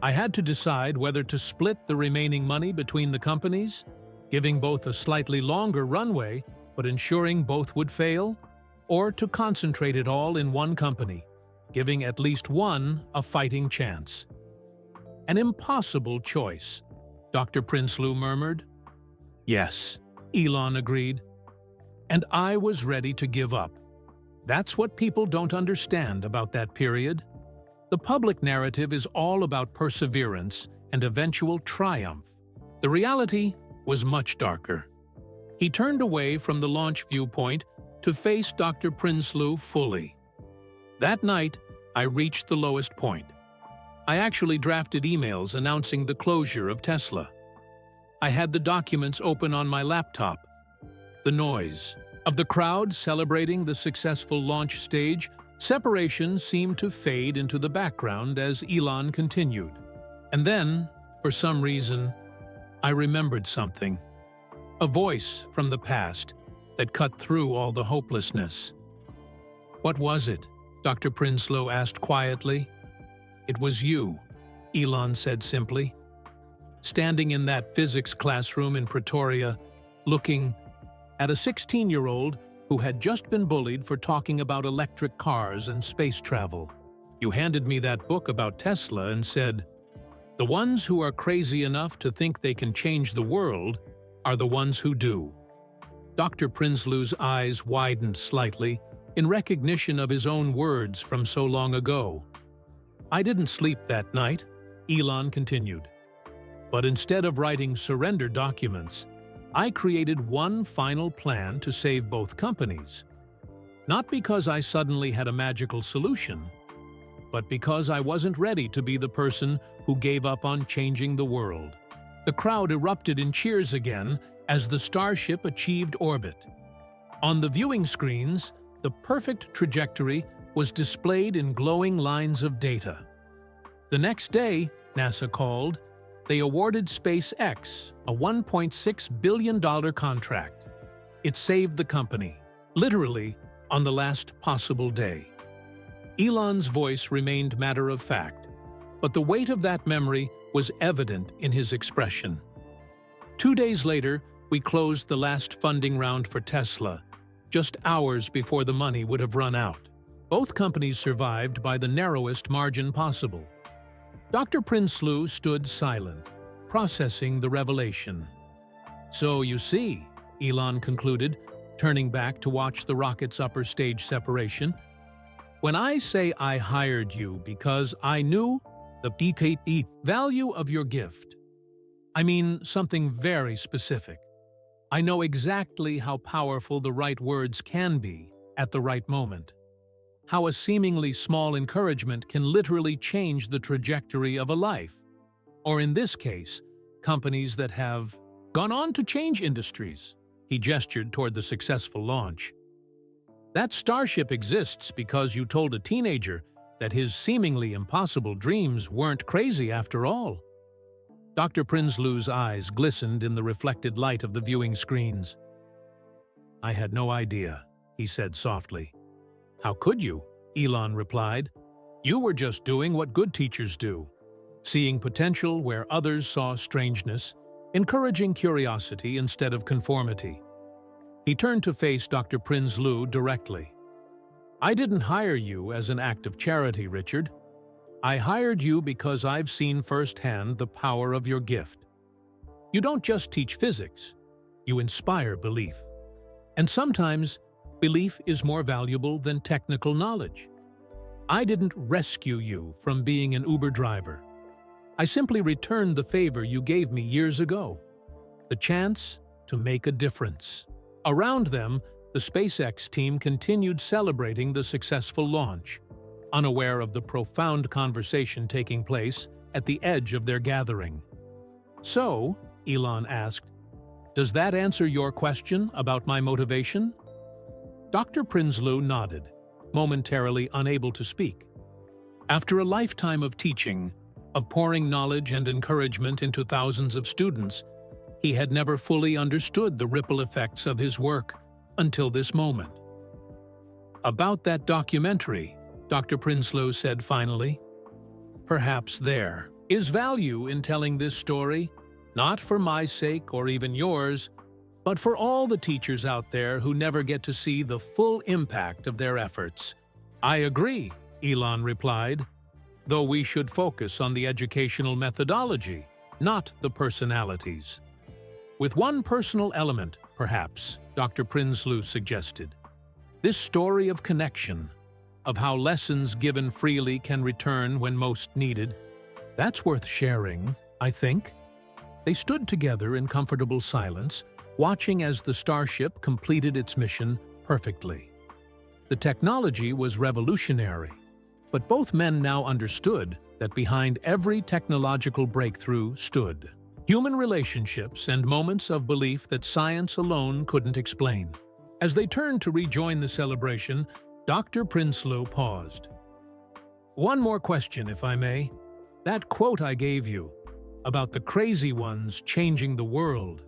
I had to decide whether to split the remaining money between the companies, giving both a slightly longer runway but ensuring both would fail, or to concentrate it all in one company, giving at least one a fighting chance. An impossible choice, Dr. Prinsloo murmured. Yes, Elon agreed. And I was ready to give up. That's what people don't understand about that period. The public narrative is all about perseverance and eventual triumph. The reality was much darker. He turned away from the launch viewpoint to face Dr. Prinsloo fully. That night, I reached the lowest point. I actually drafted emails announcing the closure of Tesla. I had the documents open on my laptop. The noise of the crowd celebrating the successful launch stage, separation seemed to fade into the background as Elon continued. And then, for some reason, I remembered something. A voice from the past that cut through all the hopelessness. What was it? Dr. Prinsloo asked quietly. It was you, Elon said simply. Standing in that physics classroom in Pretoria, looking at a 16-year-old who had just been bullied for talking about electric cars and space travel. You handed me that book about Tesla and said, "The ones who are crazy enough to think they can change the world are the ones who do." Dr. Prinsloo's eyes widened slightly in recognition of his own words from so long ago. I didn't sleep that night, Elon continued. But instead of writing surrender documents, I created one final plan to save both companies. Not because I suddenly had a magical solution, but because I wasn't ready to be the person who gave up on changing the world. The crowd erupted in cheers again as the Starship achieved orbit. On the viewing screens, the perfect trajectory was displayed in glowing lines of data. The next day, NASA called, they awarded SpaceX a $1.6 billion contract. It saved the company, literally, on the last possible day. Elon's voice remained matter-of-fact, but the weight of that memory was evident in his expression. 2 days later, we closed the last funding round for Tesla, just hours before the money would have run out. Both companies survived by the narrowest margin possible. Dr. Prinsloo stood silent, processing the revelation. So you see, Elon concluded, turning back to watch the rocket's upper stage separation, when I say I hired you because I knew the DKE value of your gift, I mean something very specific. I know exactly how powerful the right words can be at the right moment. How a seemingly small encouragement can literally change the trajectory of a life. Or in this case, companies that have gone on to change industries. He gestured toward the successful launch. That starship exists because you told a teenager that his seemingly impossible dreams weren't crazy after all. Dr. Prinsloo's eyes glistened in the reflected light of the viewing screens. I had no idea, he said softly. How could you? Elon replied. You were just doing what good teachers do, seeing potential where others saw strangeness, encouraging curiosity instead of conformity. He turned to face Dr. Prinsloo directly. I didn't hire you as an act of charity, Richard. I hired you because I've seen firsthand the power of your gift. You don't just teach physics, you inspire belief. And sometimes, belief is more valuable than technical knowledge. I didn't rescue you from being an Uber driver. I simply returned the favor you gave me years ago, the chance to make a difference. Around them, the SpaceX team continued celebrating the successful launch, unaware of the profound conversation taking place at the edge of their gathering. So, Elon asked, does that answer your question about my motivation? Dr. Prinsloo nodded, momentarily unable to speak. After a lifetime of teaching, of pouring knowledge and encouragement into thousands of students, he had never fully understood the ripple effects of his work until this moment. About that documentary, Dr. Prinsloo said finally, perhaps there is value in telling this story, not for my sake or even yours, but for all the teachers out there who never get to see the full impact of their efforts. I agree, Elon replied, though we should focus on the educational methodology, not the personalities. With one personal element, perhaps, Dr. Prinsloo suggested. This story of connection, of how lessons given freely can return when most needed, that's worth sharing, I think. They stood together in comfortable silence, watching as the starship completed its mission perfectly. The technology was revolutionary, but both men now understood that behind every technological breakthrough stood human relationships and moments of belief that science alone couldn't explain. As they turned to rejoin the celebration, Dr. Prinsloo paused. One more question, if I may. That quote I gave you, about the crazy ones changing the world,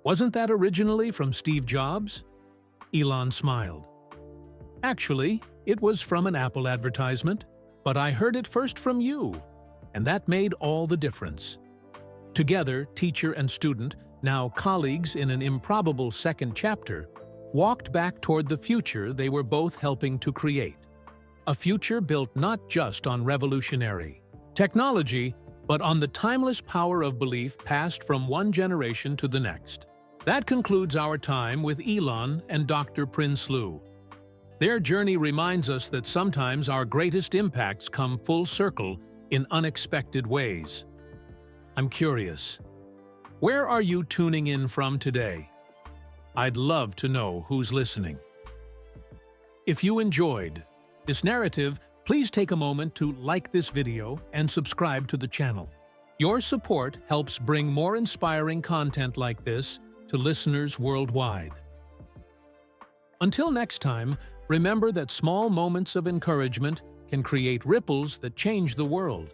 wasn't that originally from Steve Jobs? Elon smiled. Actually, it was from an Apple advertisement, but I heard it first from you, and that made all the difference. Together, teacher and student, now colleagues in an improbable second chapter, walked back toward the future they were both helping to create. A future built not just on revolutionary technology, but on the timeless power of belief passed from one generation to the next. That concludes our time with Elon and Dr. Prinsloo. Their journey reminds us that sometimes our greatest impacts come full circle in unexpected ways. I'm curious, where are you tuning in from today? I'd love to know who's listening. If you enjoyed this narrative, please take a moment to like this video and subscribe to the channel. Your support helps bring more inspiring content like this to listeners worldwide. Until next time, remember that small moments of encouragement can create ripples that change the world.